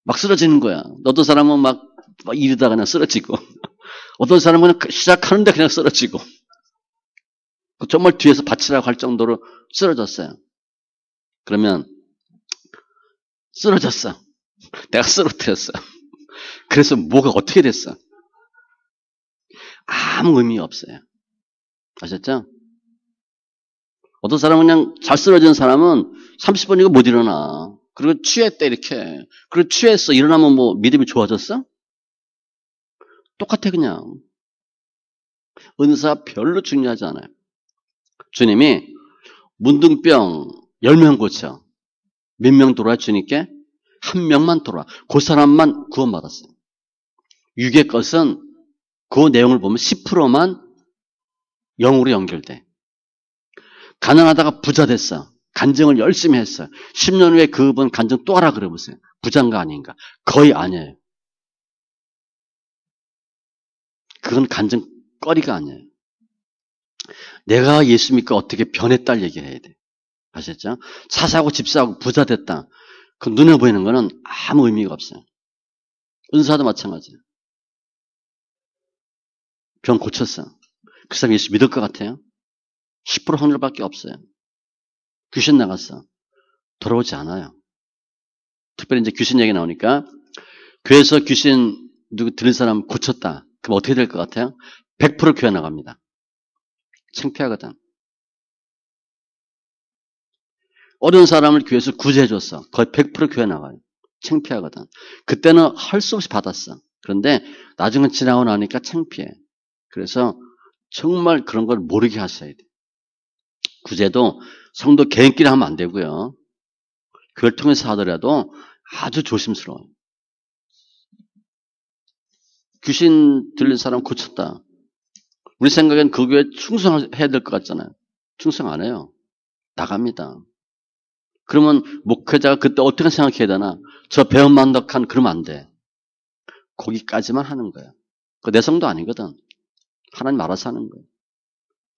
막 쓰러지는 거야. 어떤 사람은 막 이러다가 그냥 쓰러지고. 어떤 사람은 그냥 시작하는데 그냥 쓰러지고. 정말 뒤에서 받치라고 할 정도로 쓰러졌어요. 그러면 쓰러졌어. 내가 쓰러뜨렸어. 그래서 뭐가 어떻게 됐어? 아무 의미 없어요. 아셨죠? 어떤 사람은 그냥 잘 쓰러진 사람은 30분이고 못 일어나. 그리고 취했대 이렇게. 그리고 취했어. 일어나면 뭐 믿음이 좋아졌어? 똑같아 그냥. 은사 별로 중요하지 않아요. 주님이 문둥병 10명 고쳐. 몇 명 돌아와 주님께? 한 명만 돌아와. 그 사람만 구원받았어요. 육의 것은 그 내용을 보면 10%만 영으로 연결돼. 가난하다가 부자 됐어. 간증을 열심히 했어. 10년 후에 그분 간증 또 하라 그래 보세요. 부자인가 아닌가? 거의 아니에요. 그건 간증거리가 아니에요. 내가 예수 믿고 어떻게 변했다를 얘기를 해야 돼. 아셨죠? 차 사고 집 사고 부자 됐다. 그 눈에 보이는 거는 아무 의미가 없어요. 은사도 마찬가지예요. 병 고쳤어. 그 사람 예수 믿을 것 같아요? 10% 확률밖에 없어요. 귀신 나갔어. 돌아오지 않아요. 특별히 이제 귀신 얘기 나오니까 교회에서 귀신 누구 들린 사람 고쳤다. 그럼 어떻게 될 것 같아요? 100% 교회 나갑니다. 창피하거든. 어려운 사람을 교회에서 구제해줬어. 거의 100% 교회 나가요. 창피하거든. 그때는 할 수 없이 받았어. 그런데 나중에 지나고 나니까 창피해. 그래서 정말 그런 걸 모르게 하셔야 돼. 구제도 성도 개인끼리 하면 안 되고요. 그걸 통해서 하더라도 아주 조심스러워요. 귀신 들린 사람 고쳤다. 우리 생각엔 그 교회에 충성해야 될 것 같잖아요. 충성 안 해요. 나갑니다. 그러면 목회자가 그때 어떻게 생각해야 되나? 저 배은만덕한 그러면 안 돼. 거기까지만 하는 거야. 그 내 성도 아니거든. 하나님 알아서 하는 거예요.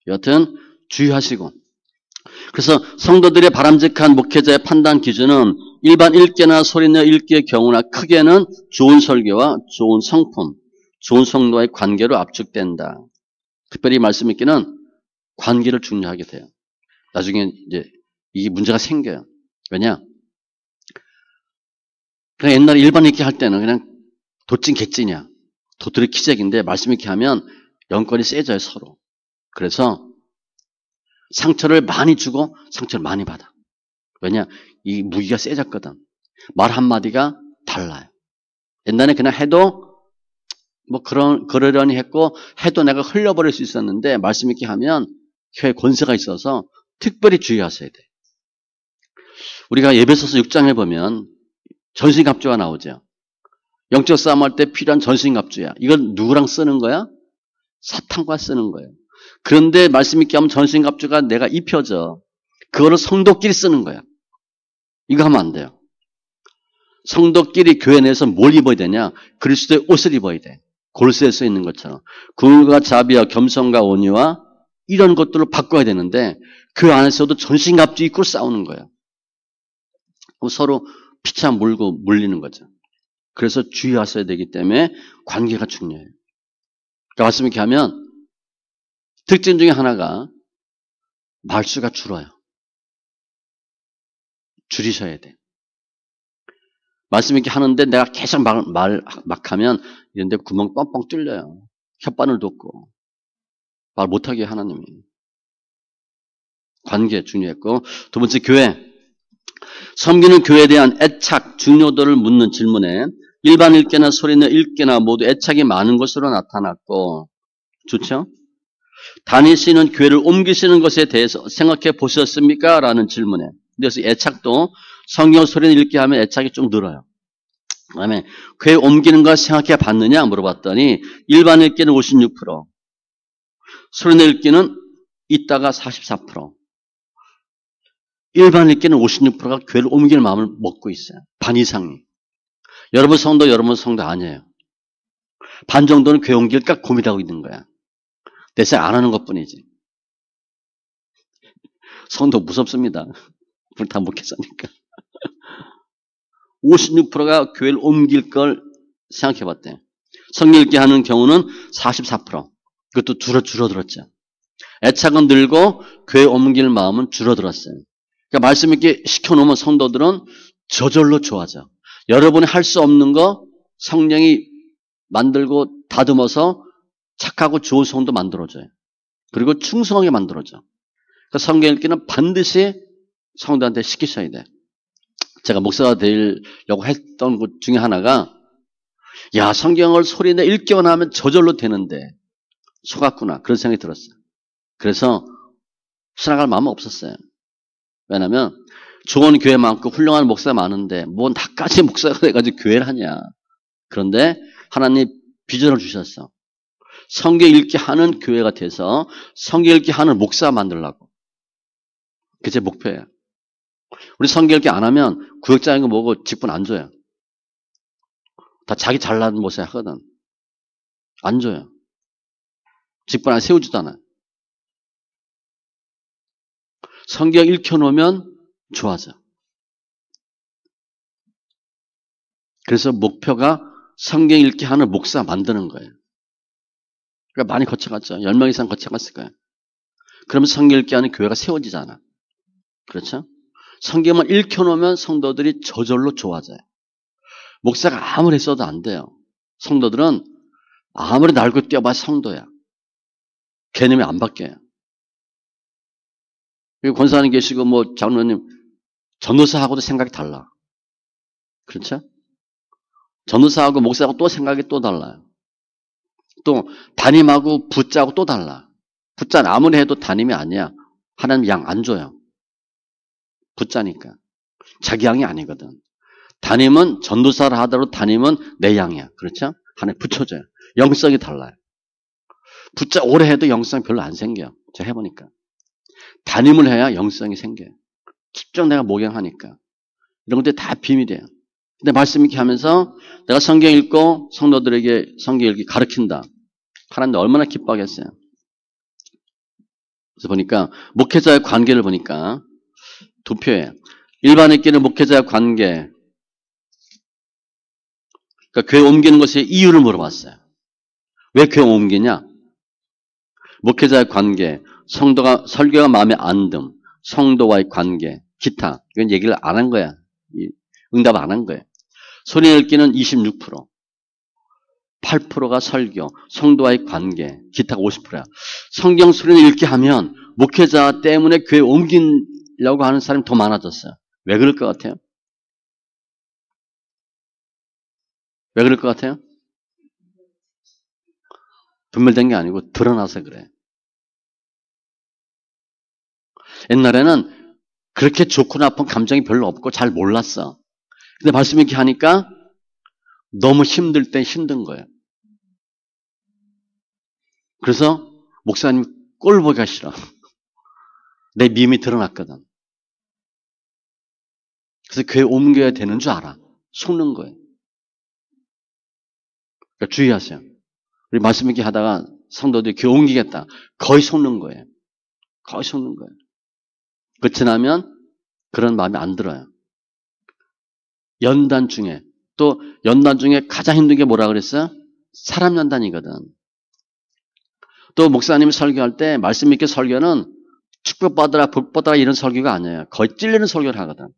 여튼 주의하시고 그래서 성도들의 바람직한 목회자의 판단 기준은 일반 읽기나 소리내어 읽기의 경우나 크게는 좋은 설교와 좋은 성품, 좋은 성도와의 관계로 압축된다. 특별히 말씀 읽기는 관계를 중요하게 돼요. 나중에 이제 이게 문제가 생겨요. 왜냐? 그냥 옛날에 일반 읽기 할 때는 그냥 도찐 개찐이야. 도토리 키재기인데 말씀 읽기 하면 영권이 세져요, 서로. 그래서 상처를 많이 주고 상처를 많이 받아. 왜냐? 이 무기가 세졌거든. 말 한마디가 달라요. 옛날에 그냥 해도 뭐 그러려니 했고 해도 내가 흘려버릴 수 있었는데 말씀 읽기 하면 혀에 권세가 있어서 특별히 주의하셔야 돼. 우리가 에베소서 6장에 보면 전신갑주가 나오죠. 영적 싸움할 때 필요한 전신갑주야. 이건 누구랑 쓰는 거야? 사탄과 쓰는 거예요. 그런데 말씀 읽기 하면 전신갑주가 내가 입혀져. 그거를 성도끼리 쓰는 거야. 이거 하면 안 돼요. 성도끼리 교회 내에서 뭘 입어야 되냐? 그리스도의 옷을 입어야 돼. 골수에 써 있는 것처럼. 긍휼과 자비와 겸손과 온유와 이런 것들을 바꿔야 되는데 그 안에서도 전신갑주 입고 싸우는 거예요. 서로 피차 물고 물리는 거죠. 그래서 주의하셔야 되기 때문에 관계가 중요해요. 그러니까 말씀 이렇게 하면 특징 중에 하나가 말수가 줄어요. 줄이셔야 돼. 말씀 이렇게 하는데 내가 계속 막 하면 이런데 구멍 뻥뻥 뚫려요. 혓바늘 돋고 말 못하게 하나님이. 관계 중요했고 두 번째 교회. 섬기는 교회에 대한 애착, 중요도를 묻는 질문에 일반 읽기나 소리내어 읽기나 모두 애착이 많은 것으로 나타났고 좋죠? 다니시는 교회를 옮기시는 것에 대해서 생각해 보셨습니까? 라는 질문에 그래서 애착도 성경 소리내어 읽기 하면 애착이 좀 늘어요. 그 다음에 교회 옮기는 거 생각해 봤느냐 물어봤더니 일반 읽기는 56%, 소리내어 읽기는 있다가 44%, 일반 읽기는 56%가 교회를 옮길 마음을 먹고 있어요. 반 이상이. 여러분 성도 아니에요. 반 정도는 교회 옮길까 고민하고 있는 거야. 내 생각 안 하는 것뿐이지. 성도 무섭습니다. 우리 다 목회자니까. 56%가 교회를 옮길 걸 생각해 봤대. 성경 읽기 하는 경우는 44%. 그것도 줄어들었죠. 애착은 늘고 교회 옮길 마음은 줄어들었어요. 그러니까 말씀 읽기 시켜놓으면 성도들은 저절로 좋아져. 여러분이 할 수 없는 거 성령이 만들고 다듬어서 착하고 좋은 성도 만들어줘요. 그리고 충성하게 만들어줘. 그러니까 성경 읽기는 반드시 성도한테 시키셔야 돼. 제가 목사가 되려고 했던 것 중에 하나가 야 성경을 소리내 읽기만 하면 저절로 되는데 속았구나 그런 생각이 들었어요. 그래서 신학할 마음은 없었어요. 왜냐하면 좋은 교회 많고 훌륭한 목사 많은데 뭔 나까지 목사가 돼가지고 교회를 하냐. 그런데 하나님 비전을 주셨어. 성경 읽기 하는 교회가 돼서 성경 읽기 하는 목사 만들려고. 그게 제 목표예요. 우리 성경 읽기 안 하면 구역장인 거 뭐고 직분 안 줘요. 다 자기 잘난 모습 하거든. 안 줘요. 직분 안 세워주잖아. 성경 읽혀놓으면 좋아져. 그래서 목표가 성경 읽기 하는 목사 만드는 거예요. 그러니까 많이 거쳐갔죠. 10명 이상 거쳐갔을 거예요. 그러면 성경 읽기 하는 교회가 세워지잖아. 그렇죠? 성경만 읽혀놓으면 성도들이 저절로 좋아져요. 목사가 아무리 써도 안 돼요. 성도들은 아무리 날고 뛰어봐 성도야. 개념이 안 바뀌어요. 권사님 계시고 뭐 장로님 전도사하고도 생각이 달라. 그렇죠? 전도사하고 목사하고 또 생각이 또 달라요. 또 담임하고 부자하고 또 달라. 부자는 아무리 해도 담임이 아니야. 하나님 양 안 줘요. 부자니까. 자기 양이 아니거든. 담임은 전도사를 하더라도 담임은 내 양이야. 그렇죠? 하나님 붙여줘요. 영성이 달라요. 부자 오래 해도 영성 별로 안 생겨. 제가 해보니까. 담임을 해야 영성이 생겨요. 직접 내가 목양하니까. 이런 것들이 다 비밀이에요. 근데 말씀 읽기 하면서 내가 성경 읽고 성도들에게 성경 읽기 가르친다. 하나님 얼마나 기뻐하겠어요. 그래서 보니까 목회자의 관계를 보니까 두 표예요. 일반 읽기는 목회자의 관계, 그러니까 교회 옮기는 것의 이유를 물어봤어요. 왜 교회 옮기냐? 목회자의 관계, 성도가 설교가 마음에 안 듦, 성도와의 관계, 기타. 이건 얘기를 안 한 거야. 응답 안 한 거예요. 소리 읽기는 26%, 8%가 설교, 성도와의 관계, 기타가 50%야. 성경 소리를 읽게 하면 목회자 때문에 교회 옮기려고 하는 사람이 더 많아졌어요. 왜 그럴 것 같아요? 왜 그럴 것 같아요? 분별된 게 아니고 드러나서 그래. 옛날에는 그렇게 좋고 나쁜 감정이 별로 없고 잘 몰랐어. 근데 말씀 이렇게 하니까 너무 힘들 때 힘든 거예요. 그래서 목사님 꼴 보기가 싫어. 내 미움이 드러났거든. 그래서 교회 옮겨야 되는 줄 알아. 속는 거예요. 그러니까 주의하세요. 우리 말씀 이렇게 하다가 성도들이 교회 옮기겠다. 거의 속는 거예요. 거의 속는 거예요. 끝이 나면 그런 마음이 안 들어요. 연단 중에, 또 연단 중에 가장 힘든 게 뭐라 그랬어요? 사람 연단이거든. 또 목사님이 설교할 때 말씀 있게 설교는 축복받으라 복받으라 이런 설교가 아니에요. 거의 찔리는 설교를 하거든.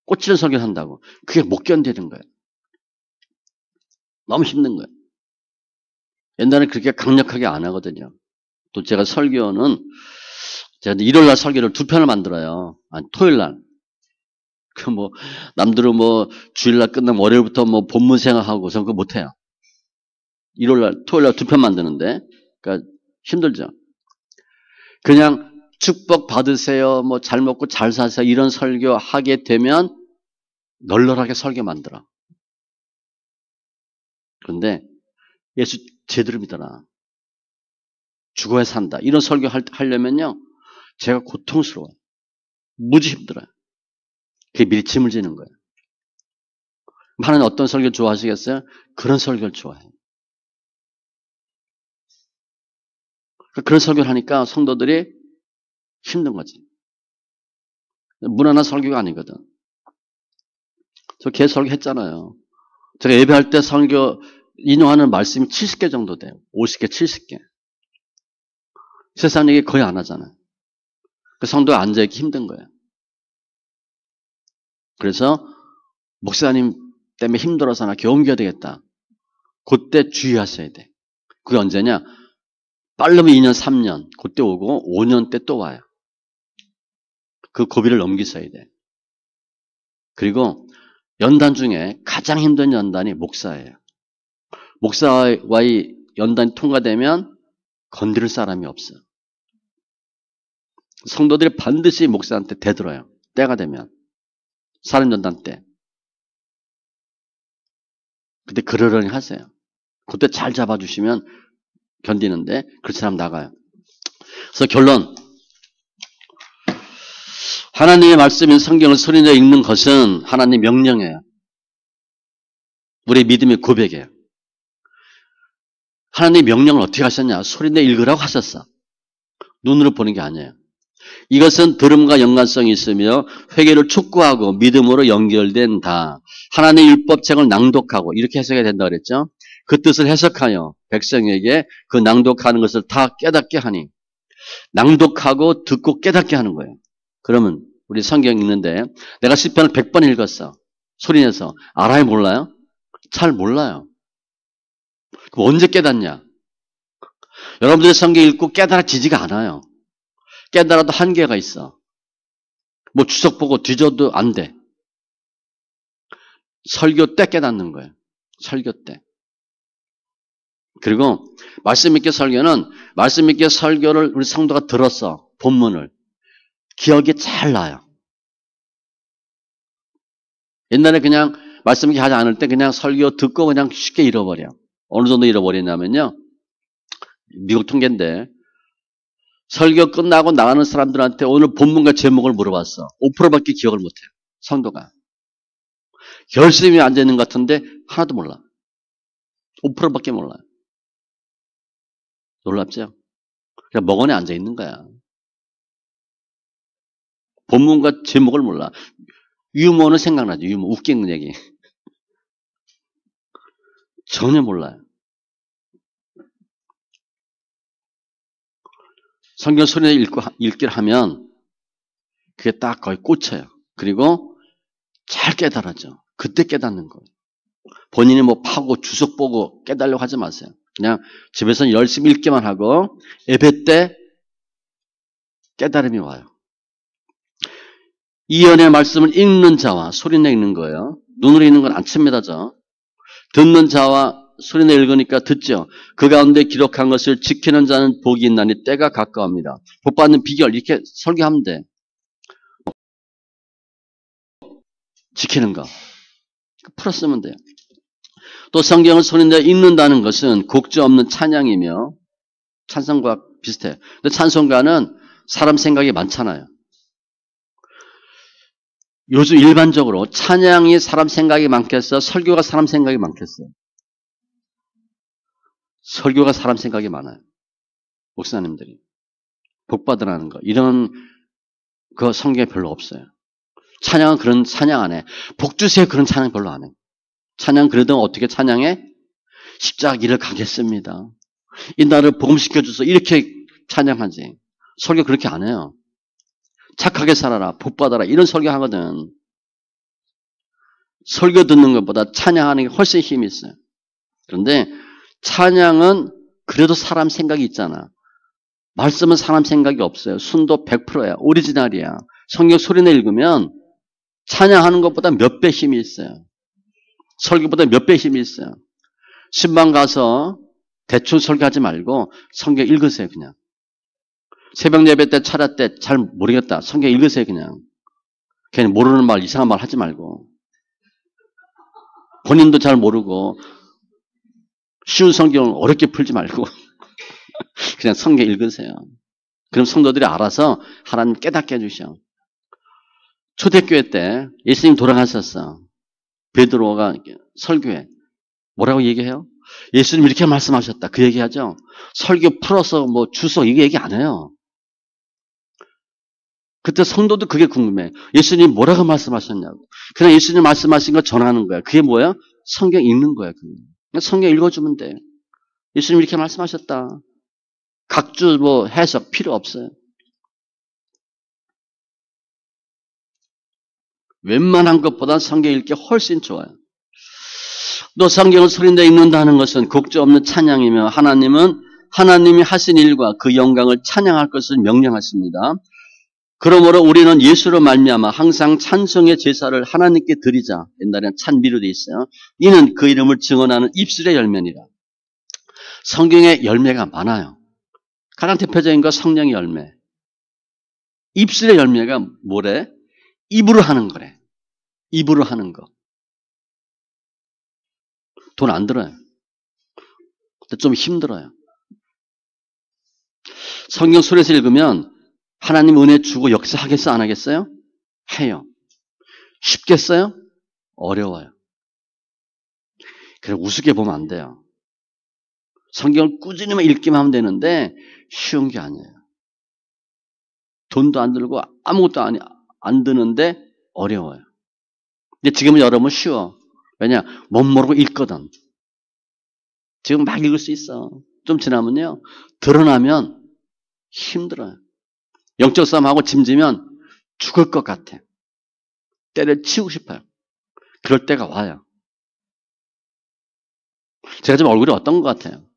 꽂히는 설교를 한다고. 그게 못 견디는 거예요. 너무 힘든 거예요. 옛날에 그렇게 강력하게 안 하거든요. 또 제가 설교는 제가 일요일 날 설교를 두 편을 만들어요. 아니, 토요일 날. 그 뭐 남들은 뭐 주일 날 끝나면 월요일부터 뭐 본문 생각하고 저는 그거 못 해요. 일요일 날, 토요일 날 두 편 만드는데 그러니까 힘들죠. 그냥 축복 받으세요. 뭐 잘 먹고 잘 사세요. 이런 설교 하게 되면 널널하게 설교 만들어. 그런데 예수 제대로 믿어라. 죽어야 산다. 이런 설교 하려면요. 제가 고통스러워요. 무지 힘들어요. 그게 미리 짐을 지는 거예요. 하나님 어떤 설교 좋아하시겠어요? 그런 설교를 좋아해요. 그런 설교를 하니까 성도들이 힘든 거지. 무난한 설교가 아니거든. 저 개 설교 했잖아요. 제가 예배할 때 설교 인용하는 말씀이 70개 정도 돼요. 50개, 70개. 세상 얘기 거의 안 하잖아요. 그 성도에 앉아있기 힘든 거예요. 그래서 목사님 때문에 힘들어서 나 교회 옮겨야 되겠다. 그때 주의하셔야 돼. 그게 언제냐? 빠르면 2년, 3년. 그때 오고 5년 때 또 와요. 그 고비를 넘기셔야 돼. 그리고 연단 중에 가장 힘든 연단이 목사예요. 목사와의 연단이 통과되면 건드릴 사람이 없어. 성도들이 반드시 목사한테 대들어요. 때가 되면. 사람 연단 때. 그때 그러려니 하세요. 그때 잘 잡아주시면 견디는데 그렇지 않으면 나가요. 그래서 결론. 하나님의 말씀인 성경을 소리내어 읽는 것은 하나님 명령이에요. 우리의 믿음의 고백이에요. 하나님의 명령을 어떻게 하셨냐? 소리내어 읽으라고 하셨어. 눈으로 보는 게 아니에요. 이것은 들음과 연관성이 있으며 회개를 촉구하고 믿음으로 연결된다. 하나님의 율법책을 낭독하고 이렇게 해석해야 된다 그랬죠. 그 뜻을 해석하여 백성에게 그 낭독하는 것을 다 깨닫게 하니 낭독하고 듣고 깨닫게 하는 거예요. 그러면 우리 성경 읽는데 내가 시편을 100번 읽었어. 소리내서 알아요 몰라요? 잘 몰라요. 그럼 언제 깨닫냐? 여러분들의 성경 읽고 깨달아지지가 않아요. 깨달아도 한계가 있어. 뭐 주석 보고 뒤져도 안 돼. 설교 때 깨닫는 거예요. 설교 때. 그리고 말씀 있게 설교는 말씀 있게 설교를 우리 성도가 들었어. 본문을. 기억이 잘 나요. 옛날에 그냥 말씀 있게 하지 않을 때 그냥 설교 듣고 그냥 쉽게 잃어버려. 어느 정도 잃어버리냐면요. 미국 통계인데 설교 끝나고 나가는 사람들한테 오늘 본문과 제목을 물어봤어. 5%밖에 기억을 못해요. 성도가. 열심히 앉아있는 것 같은데 하나도 몰라. 5%밖에 몰라요. 놀랍죠? 그냥 멍하니 앉아 있는 거야. 본문과 제목을 몰라. 유머는 생각나죠. 유머, 웃기는 얘기. 전혀 몰라요. 성경 소리내 읽기를 하면 그게 딱 거의 꽂혀요. 그리고 잘 깨달아져. 그때 깨닫는 거예요. 본인이 뭐 파고 주석 보고 깨달으려고 하지 마세요. 그냥 집에서 열심히 읽기만 하고 예배 때 깨달음이 와요. 이 연의 말씀을 읽는 자와 소리내 읽는 거예요. 눈으로 읽는 건 안 칩니다. 듣는 자와 소리내 읽으니까 듣죠. 그 가운데 기록한 것을 지키는 자는 복이 있나니 때가 가까웁니다. 복 받는 비결 이렇게 설교하면 돼. 지키는 거. 풀었으면 돼요. 또 성경을 소리내 읽는다는 것은 곡조 없는 찬양이며 찬송과 비슷해요. 근데 찬송가는 사람 생각이 많잖아요. 요즘 일반적으로 찬양이 사람 생각이 많겠어? 설교가 사람 생각이 많겠어요? 설교가 사람 생각이 많아요. 목사님들이. 복 받으라는 거. 이런 거 성경에 별로 없어요. 찬양은 그런 찬양 안 해. 복 주세요 그런 찬양 별로 안 해. 찬양 그래도 어떻게 찬양해? 십자가 길을 가겠습니다. 이 나를 복음시켜 주소 이렇게 찬양하지. 설교 그렇게 안 해요. 착하게 살아라. 복 받아라. 이런 설교 하거든. 설교 듣는 것보다 찬양하는 게 훨씬 힘이 있어요. 그런데 찬양은 그래도 사람 생각이 있잖아. 말씀은 사람 생각이 없어요. 순도 100%야. 오리지널이야. 성경 소리내 읽으면 찬양하는 것보다 몇 배 힘이 있어요. 설교보다 몇 배 힘이 있어요. 신방 가서 대충 설교하지 말고 성경 읽으세요. 그냥. 새벽 예배 때 차례 때 잘 모르겠다. 성경 읽으세요. 그냥. 괜히 모르는 말 이상한 말 하지 말고. 본인도 잘 모르고 쉬운 성경을 어렵게 풀지 말고 그냥 성경 읽으세요. 그럼 성도들이 알아서 하나님 깨닫게 해주셔. 초대교회 때 예수님 돌아가셨어. 베드로가 설교에 뭐라고 얘기해요? 예수님 이렇게 말씀하셨다. 그 얘기하죠. 설교 풀어서 뭐 주소 이게 얘기 안 해요. 그때 성도도 그게 궁금해. 예수님 뭐라고 말씀하셨냐고. 그냥 예수님 말씀하신 거 전하는 거야. 그게 뭐야? 성경 읽는 거야. 그냥 성경 읽어주면 돼. 예수님 이렇게 말씀하셨다. 각주 뭐 해석 필요 없어요. 웬만한 것보다 성경 읽기 훨씬 좋아요. 또 성경을 소리내 읽는다는 것은 곡조 없는 찬양이며 하나님은 하나님이 하신 일과 그 영광을 찬양할 것을 명령하십니다. 그러므로 우리는 예수로 말미암아 항상 찬송의 제사를 하나님께 드리자. 옛날에는 찬미로 돼 있어요. 이는 그 이름을 증언하는 입술의 열매니라. 성경에 열매가 많아요. 가장 대표적인 거 성령의 열매. 입술의 열매가 뭐래? 입으로 하는 거래. 입으로 하는 거. 돈 안 들어요. 근데 좀 힘들어요. 성경 소리에서 읽으면 하나님 은혜 주고 역사하겠어 안 하겠어요? 해요. 쉽겠어요? 어려워요. 그래서 우습게 보면 안 돼요. 성경을 꾸준히만 읽기만 하면 되는데 쉬운 게 아니에요. 돈도 안 들고 아무것도 안 드는데 어려워요. 근데 지금은 여러분 쉬워. 왜냐? 못 모르고 읽거든. 지금 막 읽을 수 있어. 좀 지나면요. 드러나면 힘들어요. 영적 싸움하고 짐지면 죽을 것 같아. 때려치우고 싶어요. 그럴 때가 와요. 제가 지금 얼굴이 어떤 것 같아요?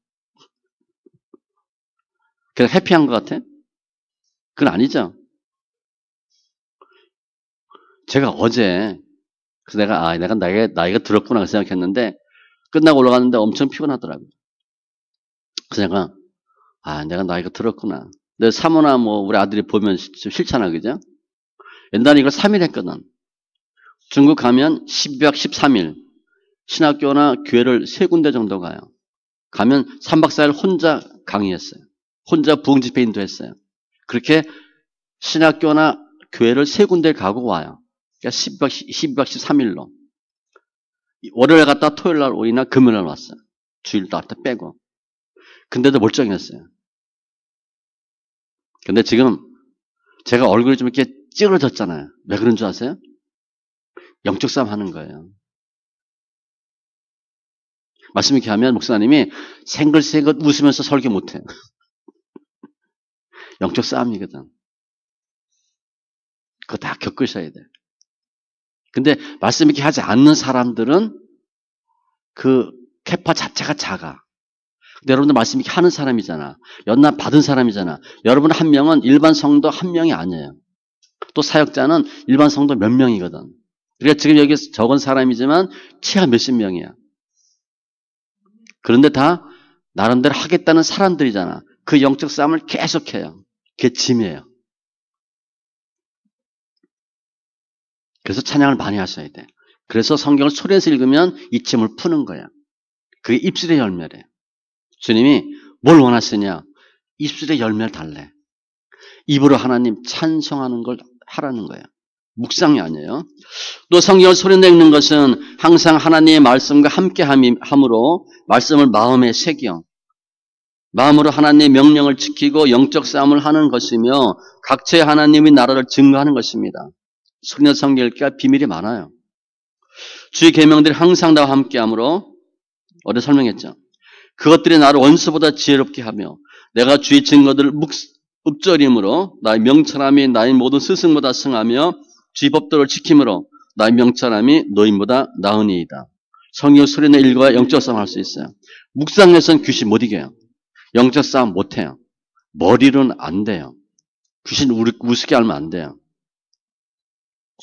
그냥 해피한 것 같아? 그건 아니죠. 제가 어제 그래서 내가 나이가 들었구나 생각했는데 끝나고 올라갔는데 엄청 피곤하더라고요. 그래서 내가 나이가 들었구나. 근데 사모나 뭐 우리 아들이 보면 좀 싫잖아, 그죠? 옛날에 이걸 3일 했거든. 중국 가면 12박 13일 신학교나 교회를 3군데 정도 가요. 가면 3박 4일 혼자 강의했어요. 혼자 부흥집회인도 했어요. 그렇게 신학교나 교회를 3군데 가고 와요. 그러니까 12박 13일로. 월요일 갔다 토요일 날 오이나 금요일 날 왔어요. 주일도 앞에 빼고. 근데도 멀쩡했어요. 근데 지금 제가 얼굴이 좀 이렇게 찌그러졌잖아요. 왜 그런 줄 아세요? 영적 싸움 하는 거예요. 말씀 이렇게 하면 목사님이 생글생글 웃으면서 설교 못해요. 영적 싸움이거든. 그거 다 겪으셔야 돼. 근데 말씀 이렇게 하지 않는 사람들은 그 캐파 자체가 작아. 근데 여러분들 말씀 이렇게 하는 사람이잖아. 연락 받은 사람이잖아. 여러분 한 명은 일반 성도 한 명이 아니에요. 또 사역자는 일반 성도 몇 명이거든. 그러니까 지금 여기 적은 사람이지만 치아 몇십 명이야. 그런데 다 나름대로 하겠다는 사람들이잖아. 그 영적 싸움을 계속해요. 그게 짐이에요. 그래서 찬양을 많이 하셔야 돼. 그래서 성경을 소리내서 읽으면 이 짐을 푸는 거야. 그게 입술의 열매래. 주님이 뭘 원하시냐? 입술의 열매를 달래. 입으로 하나님 찬송하는 걸 하라는 거예요. 묵상이 아니에요. 또 성경을 소리내 읽는 것은 항상 하나님의 말씀과 함께 함으로 말씀을 마음에 새겨 마음으로 하나님의 명령을 지키고 영적 싸움을 하는 것이며 각처의 하나님의 나라를 증거하는 것입니다. 소리내 성경 읽기가 비밀이 많아요. 주의 계명들이 항상 나와 함께 함으로 어제 설명했죠. 그것들이 나를 원수보다 지혜롭게 하며 내가 주의 증거들을 읊조림으로 나의 명철함이 나의 모든 스승보다 승하며 주의 법도를 지킴으로 나의 명철함이 노인보다 나으니이다. 성경 소리내 읽어야 영적 싸움 할 수 있어요. 묵상에서는 귀신 못 이겨요. 영적 싸움 못 해요. 머리로는 안 돼요. 귀신 우습게 알면 안 돼요.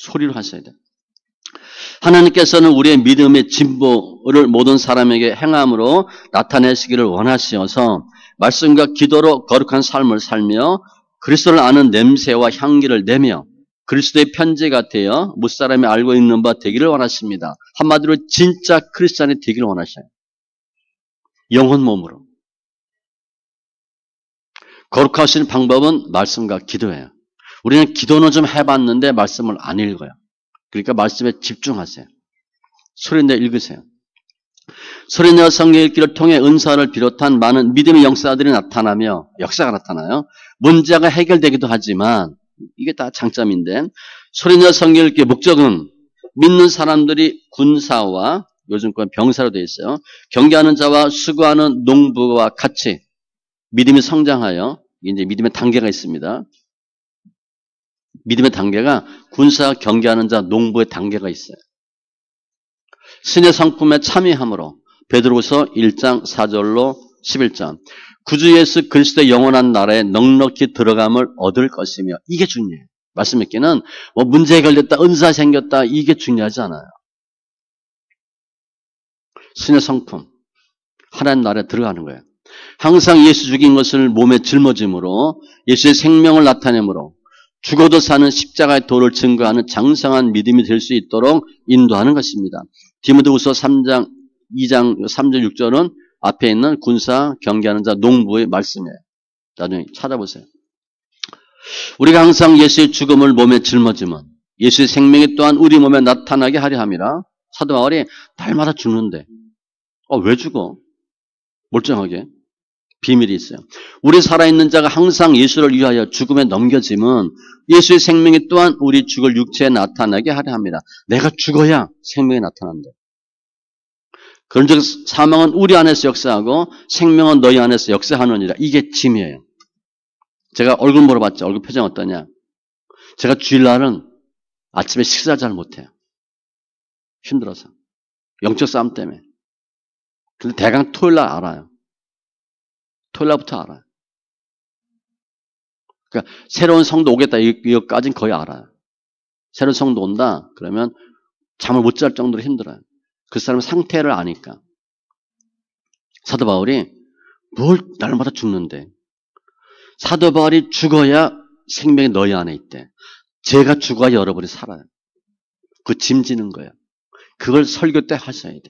소리로 하셔야 돼요. 하나님께서는 우리의 믿음의 진보를 모든 사람에게 행함으로 나타내시기를 원하시어서 말씀과 기도로 거룩한 삶을 살며 그리스도를 아는 냄새와 향기를 내며 그리스도의 편지가 되어 무사람이 알고 있는 바 되기를 원하십니다. 한마디로 진짜 크리스찬이 되기를 원하셔요. 영혼 몸으로. 거룩하신 방법은 말씀과 기도예요. 우리는 기도는 좀 해봤는데 말씀을 안 읽어요. 그러니까 말씀에 집중하세요. 소리내 읽으세요. 소리내어 성경 읽기를 통해 은사를 비롯한 많은 믿음의 역사들이 나타나며 역사가 나타나요. 문제가 해결되기도 하지만 이게 다 장점인데 소리내어 성경 읽기의 목적은 믿는 사람들이 군사와 요즘 건 병사로 되어 있어요. 경계하는 자와 수고하는 농부와 같이 믿음이 성장하여 이제 믿음의 단계가 있습니다. 믿음의 단계가 군사 경계하는 자 농부의 단계가 있어요. 신의 성품에 참여함으로 베드로후서 1장 4절로 11장 구주 예수 그리스도의 영원한 나라에 넉넉히 들어감을 얻을 것이며 이게 중요해요. 말씀 읽기는 뭐 문제 해결됐다 은사 생겼다 이게 중요하지 않아요. 신의 성품 하나님 나라에 들어가는 거예요. 항상 예수 죽인 것을 몸에 짊어짐으로 예수의 생명을 나타내므로 죽어도 사는 십자가의 도를 증거하는 장성한 믿음이 될 수 있도록 인도하는 것입니다. 디모데후서 3장 2장 3절 6절은 앞에 있는 군사 경계하는 자 농부의 말씀이에요. 나중에 찾아보세요. 우리가 항상 예수의 죽음을 몸에 짊어지면 예수의 생명이 또한 우리 몸에 나타나게 하려 함이라. 사도 바울이 날마다 죽는데 왜 죽어? 멀쩡하게. 비밀이 있어요. 우리 살아있는 자가 항상 예수를 위하여 죽음에 넘겨짐은 예수의 생명이 또한 우리 죽을 육체에 나타나게 하려 합니다. 내가 죽어야 생명이 나타난다. 그런즉 사망은 우리 안에서 역사하고 생명은 너희 안에서 역사하느니라. 이게 짐이에요. 제가 얼굴 물어봤죠. 얼굴 표정 어떠냐. 제가 주일날은 아침에 식사 잘 못해요. 힘들어서. 영적 싸움 때문에. 근데 대강 토요일날 알아요. 토요일날부터 알아요. 그러니까 새로운 성도 오겠다 이거까지는 거의 알아요. 새로운 성도 온다 그러면 잠을 못 잘 정도로 힘들어요. 그 사람 상태를 아니까. 사도 바울이 뭘 날마다 죽는데 사도 바울이 죽어야 생명이 너희 안에 있대. 제가 죽어야 여러분이 살아요. 그 짐 지는 거예요. 그걸 설교 때 하셔야 돼.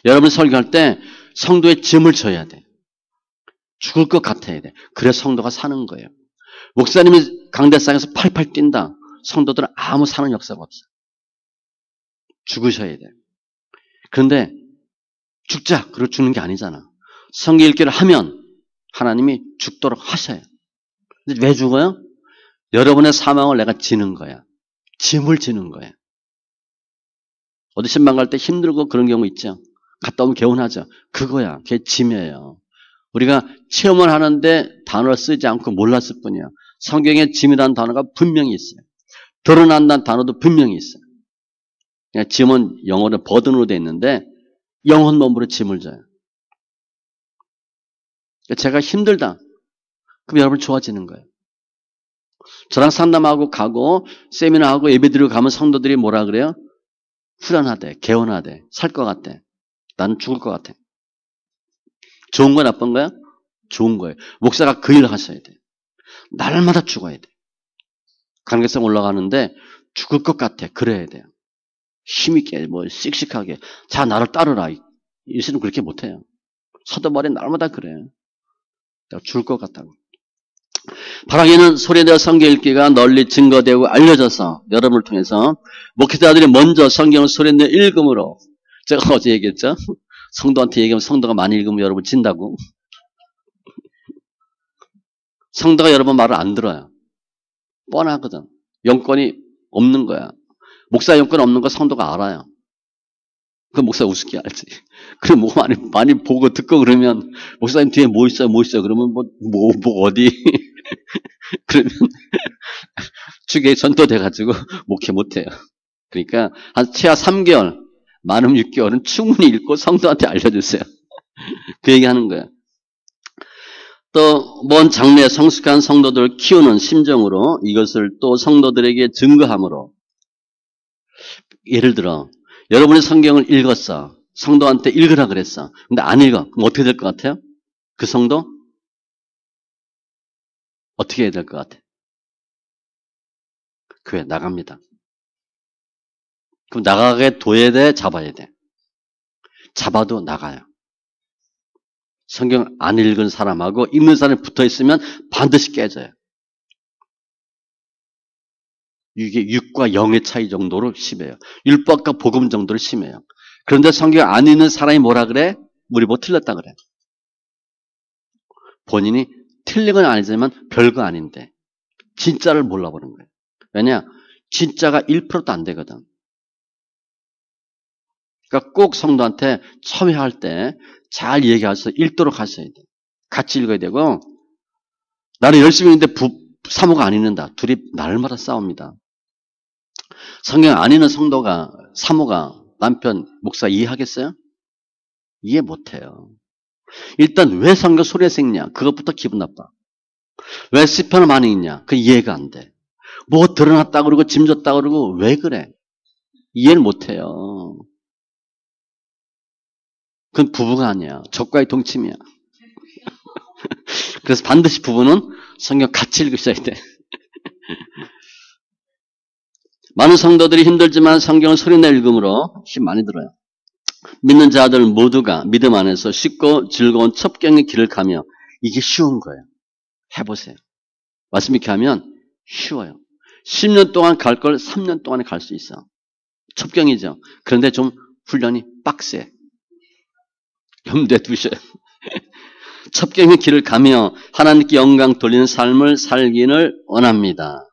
여러분 설교할 때 성도의 짐을 져야 돼. 죽을 것 같아야 돼. 그래 성도가 사는 거예요. 목사님이 강대상에서 팔팔 뛴다. 성도들은 아무 사는 역사가 없어요. 죽으셔야 돼. 그런데 죽자. 그리고 죽는 게 아니잖아. 성경 읽기를 하면 하나님이 죽도록 하셔요. 근데 왜 죽어요? 여러분의 사망을 내가 지는 거야. 짐을 지는 거야. 어디 신방 갈 때 힘들고 그런 경우 있죠. 갔다 오면 개운하죠. 그거야. 그게 짐이에요. 우리가 체험을 하는데 단어를 쓰지 않고 몰랐을 뿐이야. 성경에 짐이라는 단어가 분명히 있어요. 드러난다는 단어도 분명히 있어요. 그러니까 짐은 영어로 버든으로 되어 있는데 영혼 몸으로 짐을 져요. 제가 힘들다. 그럼 여러분 좋아지는 거예요. 저랑 상담하고 가고 세미나하고 예배드리고 가면 성도들이 뭐라 그래요? 후련하대, 개운하대, 살 것 같대. 나는 죽을 것 같아. 좋은 거야, 나쁜 거야? 좋은 거예요. 목사가 그 일을 하셔야 돼. 날마다 죽어야 돼. 관계성 올라가는데 죽을 것 같아. 그래야 돼요. 힘있게, 씩씩하게. 자, 나를 따르라. 예수는 그렇게 못해요. 사도바울이 날마다 그래. 내가 죽을 것 같다고. 바라기는 소리내어 성경 읽기가 널리 증거되고 알려져서 여러분을 통해서 목회자들이 먼저 성경을 소리내어 읽음으로 제가 어제 얘기했죠. 성도한테 얘기하면 성도가 많이 읽으면 여러분 진다고. 성도가 여러분 말을 안 들어요. 뻔하거든. 영권이 없는 거야. 목사 영권 없는 거 성도가 알아요. 그 목사 우습게 알지. 그럼 뭐 많이 보고 듣고 그러면 목사님 뒤에 뭐 있어요? 그러면 어디? 그러면 축에 전도돼가지고 목회 못해요. 그러니까 한 최하 3개월, 많으면 6개월은 충분히 읽고 성도한테 알려주세요. 그 얘기하는 거예요. 또 먼 장래에 성숙한 성도들을 키우는 심정으로 이것을 또 성도들에게 증거함으로 예를 들어 여러분이 성경을 읽었어. 성도한테 읽으라 그랬어. 근데 안 읽어. 그럼 어떻게 될 것 같아요? 그 성도? 어떻게 해야 될 것 같아? 교회 나갑니다. 그럼 나가게 둬야 돼? 잡아야 돼? 잡아도 나가요. 성경 안 읽은 사람하고 읽는 사람이 붙어 있으면 반드시 깨져요. 이게 육과 영의 차이 정도로 심해요. 율법과 복음 정도로 심해요. 그런데 성경 안 읽는 사람이 뭐라 그래? 우리 뭐 틀렸다 그래. 본인이 틀린 건 아니지만 별거 아닌데 진짜를 몰라보는 거예요. 왜냐? 진짜가 1%도 안 되거든. 그러니까 꼭 성도한테 첨예할 때 잘 얘기해서 읽도록 하셔야 돼. 같이 읽어야 되고 나는 열심히 읽는데 사모가 안 읽는다. 둘이 날마다 싸웁니다. 성경 안 읽는 성도가 사모가 남편 목사 이해하겠어요? 이해 못해요. 일단 왜 성경 소리에서 읽냐? 그것부터 기분 나빠. 왜 시편을 많이 읽냐? 그 이해가 안 돼. 뭐 드러났다 그러고 짐졌다 그러고 왜 그래? 이해를 못해요. 그건 부부가 아니야. 적과의 동침이야. 그래서 반드시 부부는 성경 같이 읽으셔야 돼. 많은 성도들이 힘들지만 성경을 소리내 읽음으로 힘 많이 들어요. 믿는 자들 모두가 믿음 안에서 쉽고 즐거운 첩경의 길을 가며 이게 쉬운 거예요. 해보세요. 말씀 이렇게 하면 쉬워요. 10년 동안 갈 걸 3년 동안에 갈 수 있어. 첩경이죠. 그런데 좀 훈련이 빡세. 염두에 두셔요. 첩경의 길을 가며 하나님께 영광 돌리는 삶을 살기를 원합니다.